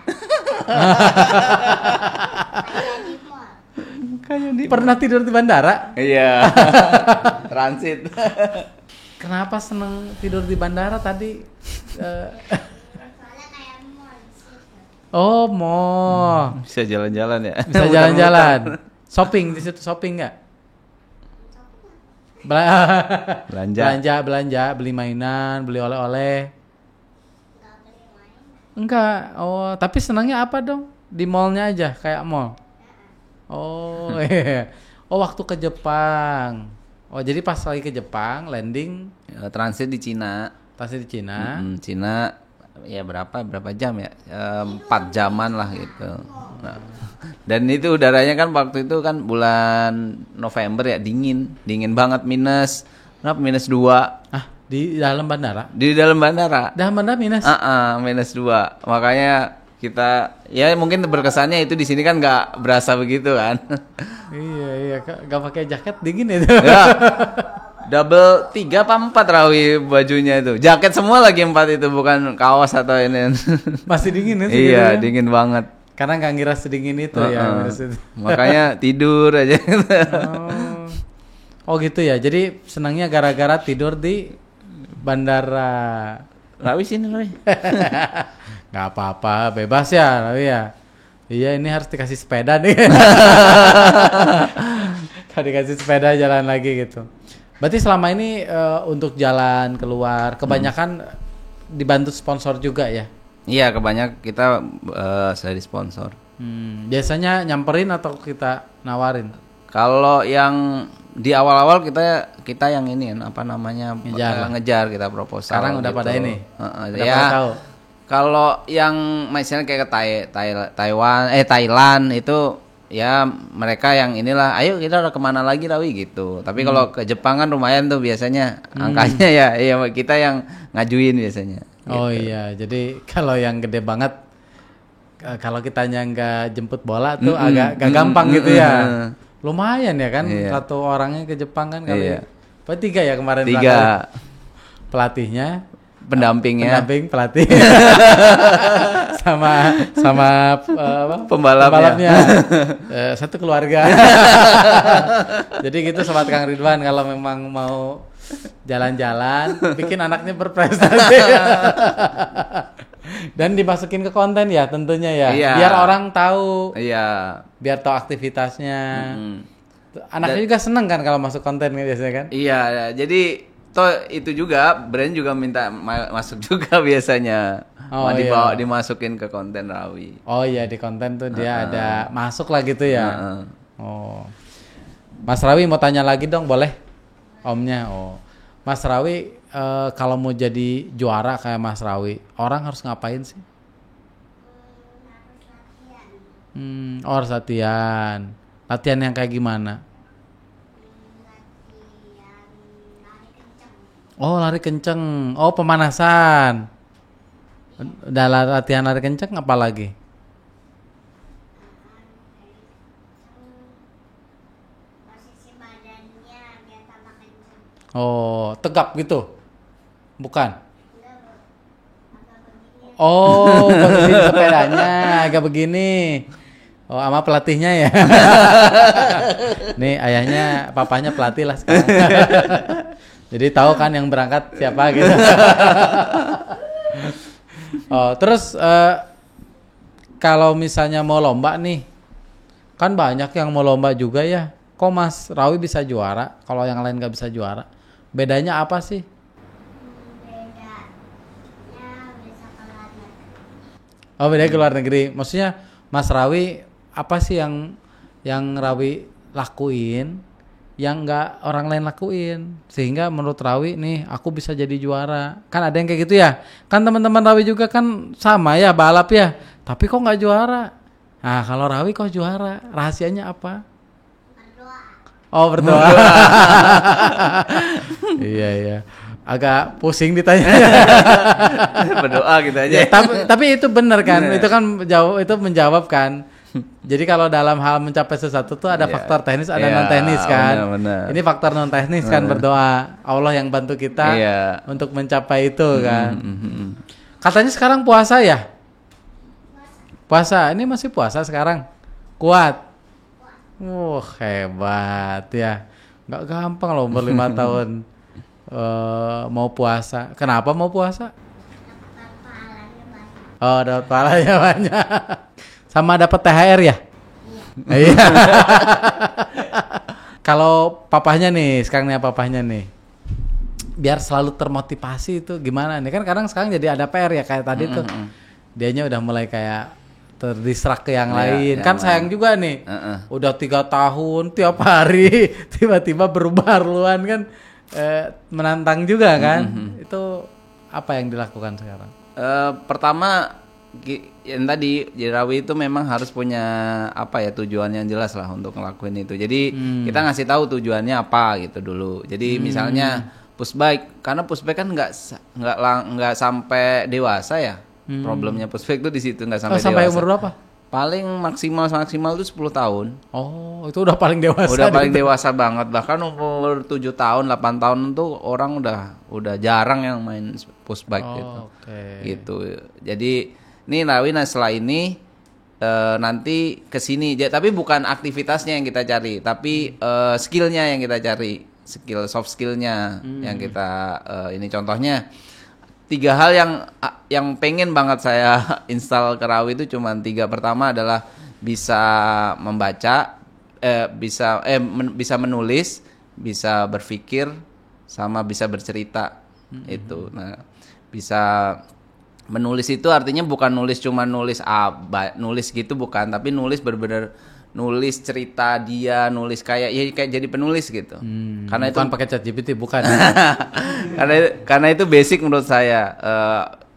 Kayak di mall. Pernah tidur di bandara? Iya. Transit. Kenapa seneng tidur di bandara tadi? Soalnya kayak mall di situ. Oh mall. Bisa jalan-jalan ya. Bisa jalan-jalan. Shopping di situ shopping nggak? Belanja. Belanja, beli mainan, beli oleh-oleh. Nggak beli mainan. Enggak. Oh, tapi senangnya apa dong? Di mallnya aja, kayak mall. Oh, iya. Oh, waktu ke Jepang. Oh, jadi pas lagi ke Jepang, landing Transit di Cina. pasti di Cina. Cina ya berapa jam ya? 4 jaman lah gitu. Nah, dan itu udaranya kan waktu itu kan bulan November ya, dingin banget, minus 2 Ah, di dalam bandara. di dalam bandara. Dalam bandara minus. Minus 2. Makanya kita ya mungkin berkesannya itu di sini kan nggak berasa begitu kan. Iya, gak pakai jaket dingin itu. Ya, double 3 apa 4 Rawi bajunya itu. Jaket semua lagi 4 itu, bukan kaos atau ini. Masih dingin itu. Iya, gitu. dingin banget. Karena nggak ngira sedingin itu ya. Minus itu. Makanya tidur aja. Oh gitu ya. Jadi senangnya gara-gara tidur di bandara. Rawi sini Rawi. Gak apa-apa, bebas ya, Rawi ya. Iya, ini harus dikasih sepeda nih. Kalau dikasih sepeda jalan lagi gitu. Berarti selama ini untuk jalan keluar kebanyakan dibantu sponsor juga ya? Iya, kebanyakan kita dari sponsor. Biasanya nyamperin atau kita nawarin? Kalau yang di awal-awal kita yang ini apa namanya ngejar kita proposal. Sekarang udah gitu. pada ini. Udah Ya. pada tahu. Kalau yang misalnya kayak ke Thailand itu ya mereka yang inilah, ayo kita udah kemana lagi Rawi gitu. Tapi kalau ke Jepang kan lumayan tuh biasanya angkanya ya kita yang ngajuin biasanya. Oh Gitu. iya, jadi kalau yang gede banget, kalau kitanya nggak jemput bola tuh agak gampang gitu ya. Lumayan ya kan, Iya. satu orangnya ke Jepang kan kali. Iya. Apa 3 ya kemarin? 3 berangkat? Pelatihnya, pendampingnya, pendamping pelatih, sama apa? Pembalapnya. Satu keluarga. Jadi gitu sobat Kang Ridwan, kalau memang mau jalan-jalan, bikin anaknya berprestasi. Dan dimasukin ke konten ya tentunya ya. Iya. Biar orang tahu, Iya. biar tahu aktivitasnya. Anaknya juga seneng kan kalau masuk konten biasanya kan? Iya, jadi toh itu juga brand juga minta masuk juga biasanya. Oh, Dibawa iya. dimasukin ke konten Rawi. Oh iya, di konten tuh dia ada masuk lah gitu ya. Oh. Mas Rawi mau tanya lagi dong, boleh? Omnya. Oh. Mas Rawi kalau mau jadi juara kayak Mas Rawi, orang harus ngapain sih? Harus latihan. Latihan yang kayak gimana? Oh, lari kenceng. Oh, pemanasan. Udah latihan lari kenceng apa lagi? Posisi badannya biar tambah kencang. Oh, tegap gitu? Bukan? Enggak, Bu. Agak begini. Oh, posisi sepedanya agak begini. Oh, sama pelatihnya ya. Nih ayahnya, papanya pelatih lah sekarang. Jadi tahu kan yang berangkat siapa gitu. Oh, terus kalau misalnya mau lomba nih, kan banyak yang mau lomba juga ya. Kok Mas Rawi bisa juara, kalau yang lain nggak bisa juara? Bedanya apa sih? Bedanya bisa keluar negeri. Oh, bedanya ke luar negeri. Maksudnya Mas Rawi apa sih yang Rawi lakuin yang nggak orang lain lakuin sehingga menurut Rawi nih aku bisa jadi juara? Kan ada yang kayak gitu ya. Kan teman-teman Rawi juga kan sama ya balap ya. Tapi kok nggak juara? Nah kalau Rawi kok juara? Rahasianya apa? Berdoa. Oh berdoa. Iya. Agak pusing ditanya. Berdoa gitu aja. Ya, tapi itu benar kan? Itu kan itu menjawab kan? Jadi kalau dalam hal mencapai sesuatu tuh ada faktor teknis, ada non teknis kan. Benar. Ini faktor non teknis kan berdoa. Allah yang bantu kita untuk mencapai itu kan. Katanya sekarang puasa ya? Puasa. Ini masih puasa sekarang. Kuat. Hebat ya. Nggak gampang loh umur 5 tahun mau puasa. Kenapa mau puasa? Dapat pahalanya banyak. Oh, dapat pahalanya banyak. Sama dapat THR ya? Iya. Kalau papahnya nih, sekarang nih papahnya nih. Biar selalu termotivasi itu gimana nih? Kan kadang sekarang jadi ada PR ya kayak tadi tuh. dianya udah mulai kayak terdistrak ke yang Iya, lain. yang Kan sayang lain. juga nih. Heeh. Udah 3 tahun tiap hari tiba-tiba berubah haluan kan, menantang juga kan. Itu apa yang dilakukan sekarang? Pertama yang tadi Rawi itu memang harus punya apa ya, tujuan yang jelas lah untuk ngelakuin itu. Jadi kita ngasih tahu tujuannya apa gitu dulu. Jadi misalnya push bike, karena push bike kan nggak sampai dewasa ya. Problemnya push bike tuh di situ nggak sampai Sampai dewasa. umur berapa? Paling maksimal tuh 10 tahun. Oh, itu udah paling dewasa. Udah paling gitu. dewasa banget. Bahkan umur 7 tahun, 8 tahun tuh orang udah jarang yang main push bike gitu. Oke. Gitu. Jadi ini Rawi setelah ini nanti kesini, tapi bukan aktivitasnya yang kita cari, tapi skillnya yang kita cari, soft skillnya yang kita ini contohnya 3 hal yang pengen banget saya install ke Rawi itu cuma 3. Pertama adalah bisa membaca, bisa menulis, bisa berpikir, sama bisa bercerita. Itu. Nah, bisa menulis itu artinya bukan nulis cuma nulis nulis gitu bukan, tapi nulis bener-bener nulis cerita dia, nulis kayak jadi penulis gitu. Karena Bukan itu pakai ChatGPT, bukan. karena itu basic menurut saya.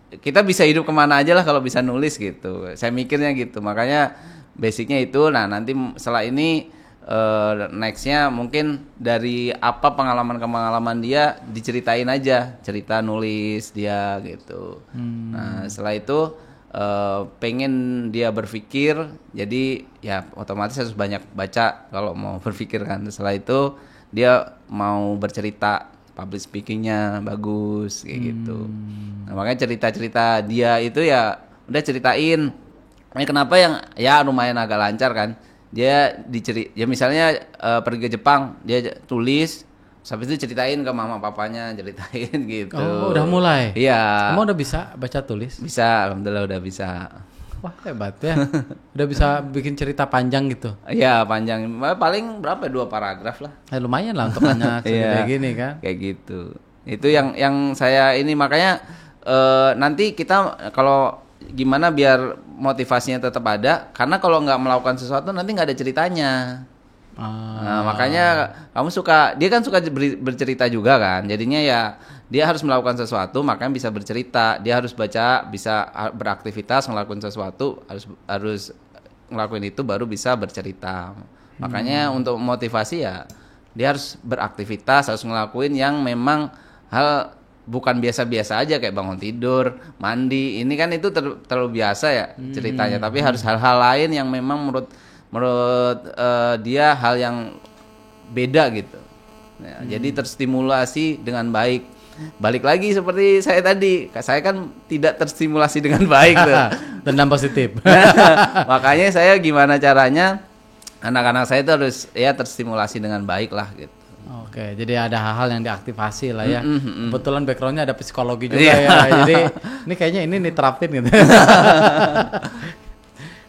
Kita bisa hidup kemana aja lah kalau bisa nulis gitu. Saya mikirnya gitu. Makanya basicnya itu. Nah nanti setelah ini nextnya mungkin dari apa pengalaman dia diceritain aja, cerita nulis dia gitu. Nah setelah itu pengen dia berpikir, jadi ya otomatis harus banyak baca kalau mau berpikir kan. Setelah itu dia mau bercerita, public speakingnya bagus kayak gitu. Nah, makanya cerita-cerita dia itu ya udah ceritain. Ini kenapa yang ya lumayan agak lancar kan? Dia ya misalnya pergi ke Jepang, dia tulis, habis itu ceritain ke mama papanya, ceritain gitu. Oh, udah mulai. Iya. Kamu udah bisa baca tulis? Bisa, alhamdulillah udah bisa. Wah, hebat ya. Udah bisa bikin cerita panjang gitu. Iya, panjang. Paling berapa? 2 paragraf lah. Lumayan lah untuk anak segede gini kan. Kayak gitu. Itu yang saya ini makanya nanti kita kalau gimana biar motivasinya tetap ada, karena kalau nggak melakukan sesuatu nanti nggak ada ceritanya. Nah, makanya dia kan suka bercerita juga kan, jadinya ya dia harus melakukan sesuatu makanya bisa bercerita, dia harus baca, bisa beraktivitas ngelakuin sesuatu, harus ngelakuin itu baru bisa bercerita. Makanya untuk motivasi ya dia harus beraktivitas, harus ngelakuin yang memang hal bukan biasa-biasa aja kayak bangun tidur, mandi. Ini kan itu terlalu biasa ya ceritanya. Tapi harus hal-hal lain yang memang menurut dia hal yang beda gitu. Ya, jadi terstimulasi dengan baik. Balik lagi seperti saya tadi, saya kan tidak terstimulasi dengan baik tuh. Dendam positif. Makanya saya gimana caranya anak-anak saya itu harus ya terstimulasi dengan baik lah gitu. Oke, jadi ada hal-hal yang diaktifasi lah ya. Kebetulan backgroundnya ada psikologi juga Iya. ya. Jadi ini kayaknya ini diterapin gitu.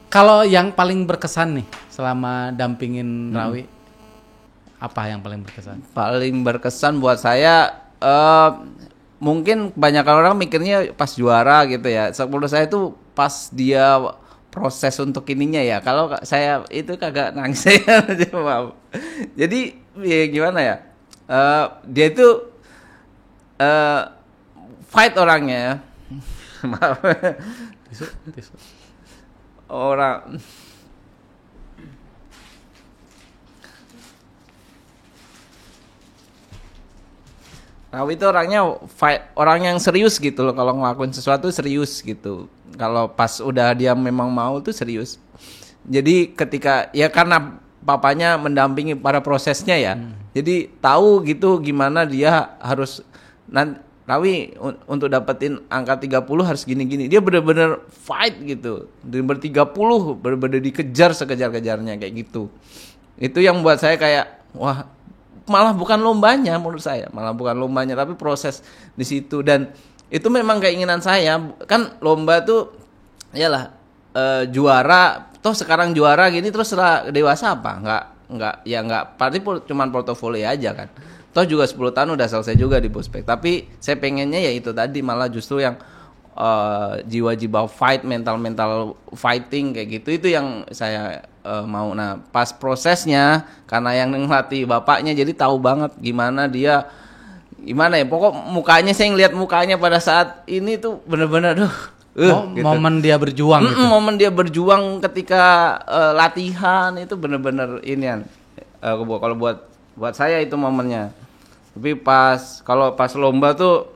Kalau yang paling berkesan nih selama dampingin Rawi, apa yang paling berkesan? Paling berkesan buat saya mungkin banyak orang mikirnya pas juara gitu ya. Menurut saya itu pas dia proses untuk ininya ya. Kalau saya itu kagak nangis ya. Maaf. Jadi ya gimana ya? Dia itu fight orangnya. Maaf. Tisu. Orang Rawi itu orangnya orang yang serius gitu loh, kalau ngelakuin sesuatu serius gitu. Kalau pas udah dia memang mau tuh serius. Jadi ketika ya karena papanya mendampingi pada prosesnya ya. Jadi tahu gitu gimana dia harus Rawi untuk dapetin angka 30 harus gini-gini. Dia bener-bener fight gitu. Bener-bener 30 bener-bener dikejar sekejar-kejarnya kayak gitu. Itu yang buat saya kayak wah, malah bukan lombanya menurut saya, malah bukan lombanya tapi proses di situ. Dan itu memang keinginan saya. Kan lomba tuh iyalah juara, toh sekarang juara gini terus setelah dewasa apa? Enggak pasti cuman portofolio aja kan. Toh juga 10 tahun udah selesai juga di Bospek. Tapi saya pengennya ya itu tadi, malah justru yang jiwa-jiwa fight, mental fighting kayak gitu, itu yang saya mau. Nah pas prosesnya, karena yang ngelatih bapaknya, jadi tahu banget gimana dia, gimana ya, pokok mukanya, saya ngeliat mukanya pada saat ini tuh bener-bener gitu. Momen dia berjuang gitu. Momen dia berjuang ketika latihan itu bener-bener inian. Kalau buat saya itu momennya. Tapi kalau pas lomba tuh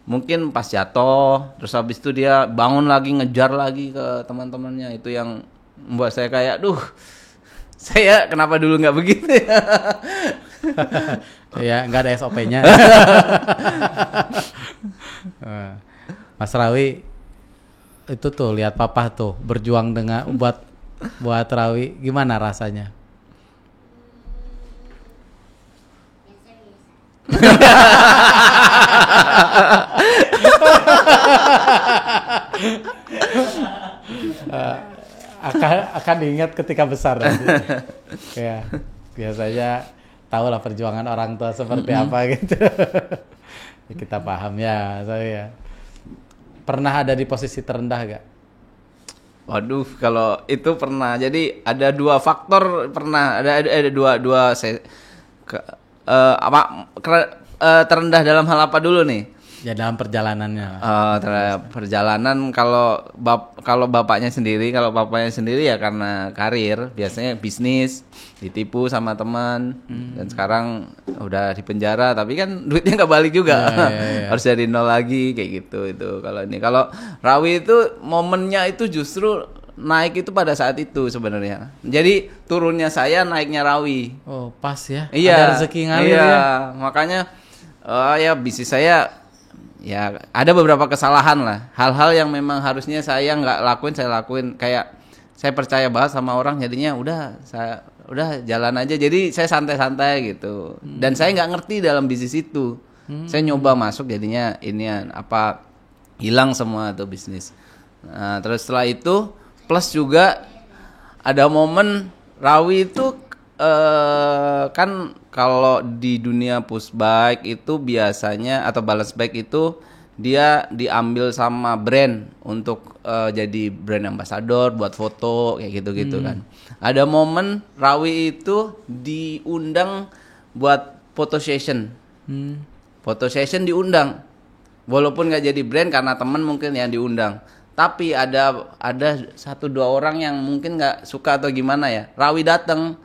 mungkin pas jatuh, terus habis itu dia bangun lagi, ngejar lagi ke teman-temannya, itu yang membuat saya kayak, saya kenapa dulu nggak begitu ya? Ya nggak ada SOP-nya. Mas Rawi itu tuh lihat papa tuh berjuang dengan buat Rawi, gimana rasanya? Akan diingat ketika besar nanti. Ya, biasanya tahulah perjuangan orang tua seperti apa gitu. Ya, kita paham ya, saya. Pernah ada di posisi terendah gak? Waduh, kalau itu pernah. Jadi ada dua faktor, pernah ada dua terendah dalam hal apa dulu nih? Ya dalam perjalanannya. Perjalanan kalau bapaknya sendiri ya karena karir, biasanya bisnis, ditipu sama teman, dan sekarang udah di penjara, tapi kan duitnya nggak balik juga. Ya. Harus dari nol lagi kayak gitu itu. Kalau Rawi itu momennya itu justru naik itu pada saat itu sebenarnya. Jadi turunnya saya, naiknya Rawi. Oh, pas ya. Iya. Ada rezeki ngalir ya. Makanya ya bisnis saya ya ada beberapa kesalahan lah, hal-hal yang memang harusnya saya nggak lakuin, saya lakuin. Kayak saya percaya banget sama orang, jadinya udah jalan aja, jadi saya santai-santai gitu. Dan saya nggak ngerti dalam bisnis itu. Saya nyoba masuk, jadinya hilang semua tuh bisnis. Nah, terus setelah itu plus juga ada momen Rawi itu kan kalau di dunia push bike itu biasanya, atau balance bike itu, dia diambil sama brand untuk jadi brand ambassador buat foto kayak gitu kan. Ada momen Rawi itu diundang buat photo session. Photo session diundang. Walaupun nggak jadi brand, karena temen mungkin yang diundang. Tapi ada 1-2 orang yang mungkin nggak suka atau gimana ya. Rawi datang,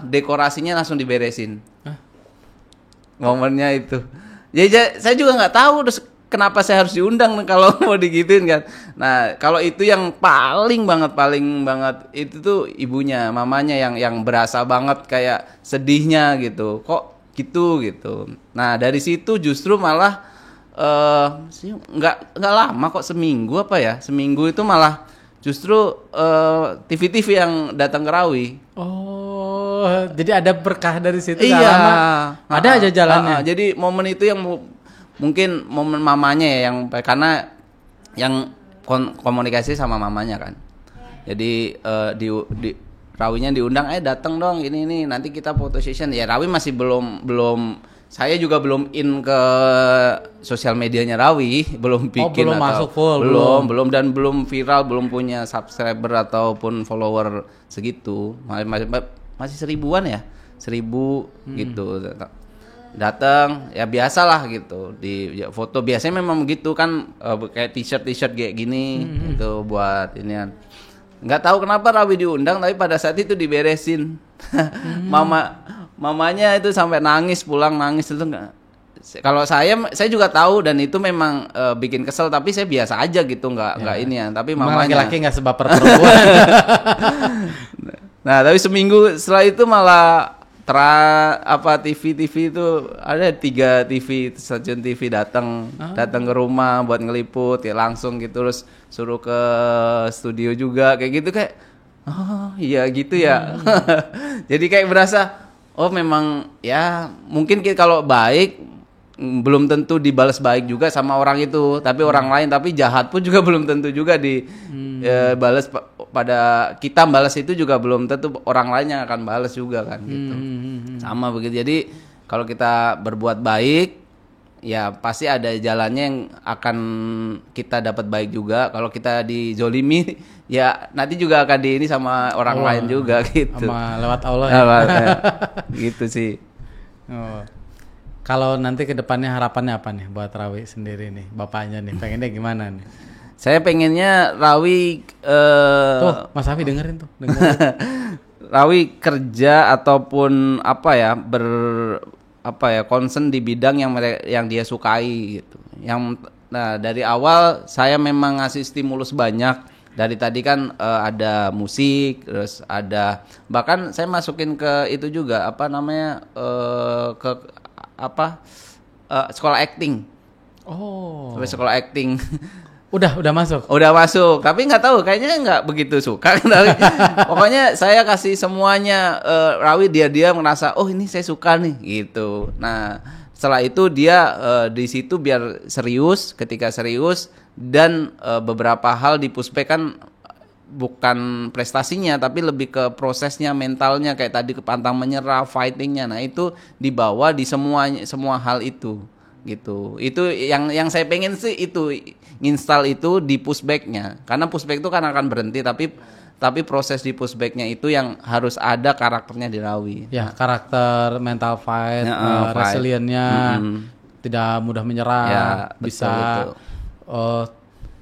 dekorasinya langsung diberesin. Momennya itu. Ya, saya juga nggak tahu terus kenapa saya harus diundang kalau mau digituin kan. Nah, kalau itu yang paling banget itu tuh ibunya, mamanya yang berasa banget kayak sedihnya gitu. Kok gitu. Nah, dari situ justru malah nggak lama kok, seminggu itu malah justru TV-TV yang datang ke Rawi. Oh, jadi ada berkah dari situ. Iya. Lama, ada aja jalannya. Jadi momen itu yang mungkin momen mamanya ya, karena yang komunikasi sama mamanya kan. Jadi di Rawinya diundang, datang dong, ini nanti kita photo session. Ya Rawi masih belum. Saya juga belum in ke sosial medianya Rawi, belum bikin belum masuk full, belum dan belum viral, belum punya subscriber ataupun follower segitu, masih 1000-an ya, 1000 gitu. Datang ya biasalah gitu, di foto biasanya memang begitu kan, kayak t-shirt kayak gini itu buat inian. Nggak tahu kenapa Rawi diundang, tapi pada saat itu diberesin. Mamanya itu sampai nangis, pulang nangis itu enggak. Kalau saya juga tahu, dan itu memang bikin kesel, tapi saya biasa aja gitu, enggak ini ya. Tapi mamanya laki-laki enggak sebaper perempuan. Nah, tapi seminggu setelah itu malah TV itu ada 3 TV, stasiun TV datang ke rumah buat ngeliput ya, langsung gitu, terus suruh ke studio juga kayak gitu, kayak iya gitu ya. Jadi kayak berasa memang ya mungkin kalau baik belum tentu dibalas baik juga sama orang itu, tapi orang lain, tapi jahat pun juga belum tentu juga dibalas pada kita, balas itu juga belum tentu orang lain yang akan balas juga kan gitu. Sama begitu. Jadi kalau kita berbuat baik ya pasti ada jalannya yang akan kita dapat baik juga. Kalau kita dizolimi, ya nanti juga akan di ini sama orang lain juga gitu. Sama lewat Allah ya. Gitu sih. Oh. Kalau nanti ke depannya harapannya apa nih buat Rawi sendiri nih, bapaknya nih, pengennya gimana nih? Saya pengennya Rawi Tuh, Mas Hafi dengerin tuh. Rawi kerja ataupun apa ya concern di bidang yang dia sukai gitu. Nah dari awal saya memang ngasih stimulus banyak. Dari tadi kan ada musik, terus ada bahkan saya masukin ke itu juga sekolah acting. Oh. Sampai sekolah acting. Udah masuk. Udah masuk, tapi nggak tahu kayaknya nggak begitu suka. Pokoknya saya kasih semuanya Rawi dia merasa oh ini saya suka nih gitu. Nah setelah itu dia di situ biar serius, ketika serius dan beberapa hal di Puspek kan bukan prestasinya tapi lebih ke prosesnya, mentalnya kayak tadi ke pantang menyerah, fightingnya. Nah itu dibawa di semua hal itu gitu. Itu yang saya pengen sih itu install itu di pushbacknya, karena pushback itu kan akan berhenti tapi proses di pushbacknya itu yang harus ada karakternya di Rawi. Ya karakter mental fight, resiliennya, tidak mudah menyerah, ya, bisa betul.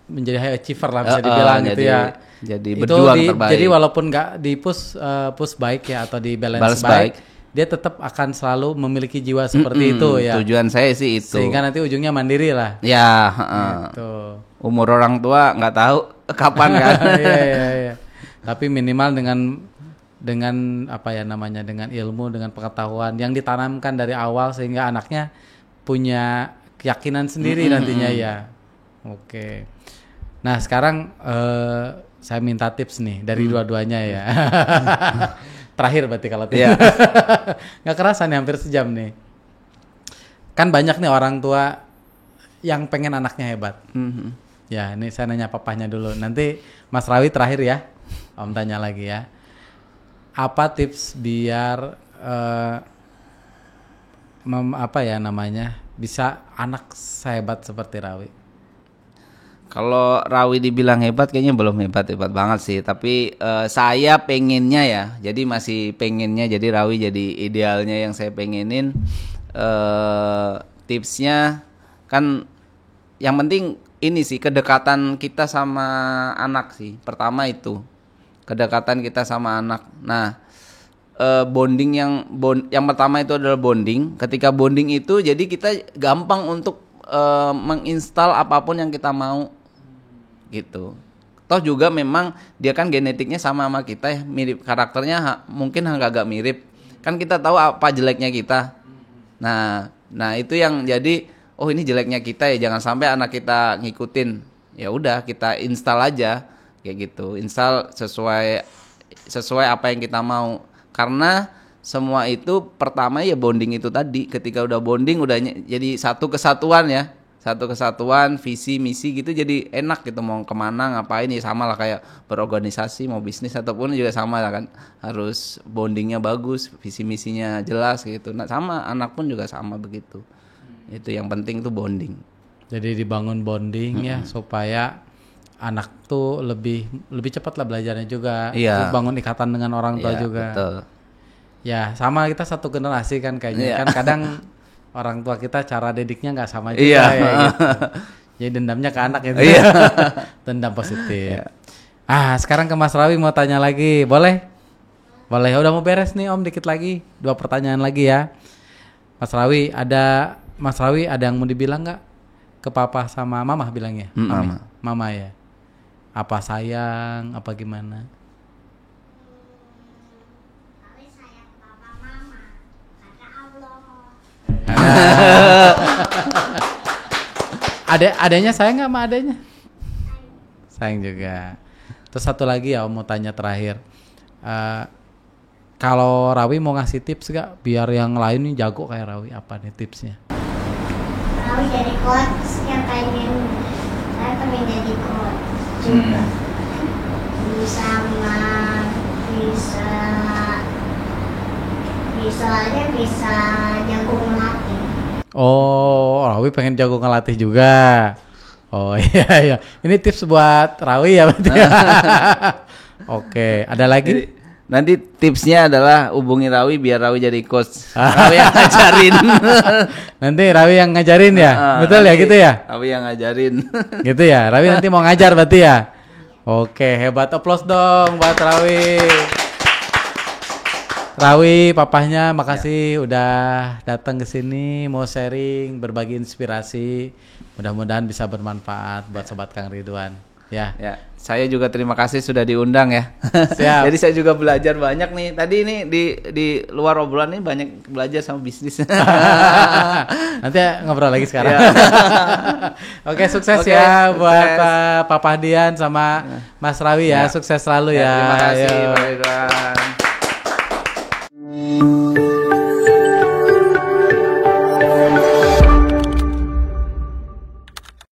Menjadi high achiever lah bisa dibilang gitu ya. Jadi berjuang terbaik. Jadi walaupun nggak di push baik ya atau di balance baik, dia tetap akan selalu memiliki jiwa seperti itu ya. Tujuan saya sih itu. Sehingga nanti ujungnya mandiri lah. Ya. Gitu. Umur orang tua nggak tahu kapan kan. Iya. Tapi minimal dengan apa ya namanya, dengan ilmu, dengan pengetahuan yang ditanamkan dari awal sehingga anaknya punya keyakinan sendiri nantinya ya. Oke. Nah sekarang saya minta tips nih dari dua-duanya ya. Terakhir berarti kalau tidak. Nggak kerasa nih hampir sejam nih. Kan banyak nih orang tua yang pengen anaknya hebat. Ya ini saya nanya papahnya dulu. Nanti Mas Rawi terakhir ya. Om tanya lagi ya. Apa tips biar bisa anak sehebat seperti Rawi? Kalau Rawi dibilang hebat kayaknya belum hebat banget sih, tapi saya pengennya ya, jadi masih pengennya jadi Rawi jadi idealnya yang saya pengenin. Tipsnya kan yang penting ini sih kedekatan kita sama anak sih. Pertama itu kedekatan kita sama anak. Nah bonding yang pertama itu adalah bonding. Ketika bonding itu jadi kita gampang untuk menginstal apapun yang kita mau gitu. Toh juga memang dia kan genetiknya sama kita ya, mirip karakternya mungkin agak mirip. Kan kita tahu apa jeleknya kita. Nah itu yang jadi oh ini jeleknya kita ya, jangan sampai anak kita ngikutin. Ya udah kita install aja kayak gitu. Install sesuai apa yang kita mau. Karena semua itu pertama ya bonding itu tadi. Ketika udah bonding udah jadi satu kesatuan ya. Satu kesatuan, visi, misi gitu jadi enak gitu mau kemana ngapain ya sama lah kayak berorganisasi mau bisnis ataupun juga sama lah kan harus bondingnya bagus, visi misinya jelas gitu. Nah sama anak pun juga sama begitu. Itu yang penting tuh bonding. Jadi dibangun bonding ya supaya anak tuh lebih cepat lah belajarnya juga. Iya. Bangun ikatan dengan orang tua juga. Betul. Ya sama kita satu generasi kan kayaknya kan kadang orang tua kita cara didiknya nggak sama juga ya gitu. Jadi dendamnya ke anak itu. Dendam positif. Sekarang ke Mas Rawi mau tanya lagi, boleh? Boleh. Udah mau beres nih Om, dikit lagi. 2 pertanyaan lagi ya. Mas Rawi ada yang mau dibilang nggak ke papa sama mama bilangnya? Mama ya. Apa sayang? Apa gimana? Adanya sayang nggak sama adanya? Sayang juga. Terus satu lagi ya Om mau tanya terakhir. Kalau Rawi mau ngasih tips gak biar yang lain nih jago kayak Rawi, apa nih tipsnya? Rawi jadi coach yang saya pengen jadi coach juga. Bisa jago melatih. Oh, Rawi pengen jago ngelatih juga. Oh iya iya. Ini tips buat Rawi ya berarti. Ya? Oke, ada lagi? Nanti tipsnya adalah hubungi Rawi biar Rawi jadi coach. Rawi yang ngajarin. Nanti Rawi yang ngajarin ya? Betul ya nanti gitu ya? Rawi yang ngajarin. Gitu ya? Rawi nanti mau ngajar berarti ya? Oke, hebat. Applause dong buat Rawi. Rawi, papahnya makasih udah datang ke sini mau sharing, berbagi inspirasi. Mudah-mudahan bisa bermanfaat buat sobat Kang Ridwan. Ya. Ya, saya juga terima kasih sudah diundang ya. Siap. Jadi saya juga belajar banyak nih. Tadi ini di luar obrolan ini banyak belajar sama bisnis. Nanti ngobrol lagi sekarang. Ya. Oke, sukses Oke, ya sukses. buat Papa Dian sama Mas Rawi ya. Ya. Sukses selalu Ya, ya. terima kasih Ayo. Pak Ridwan.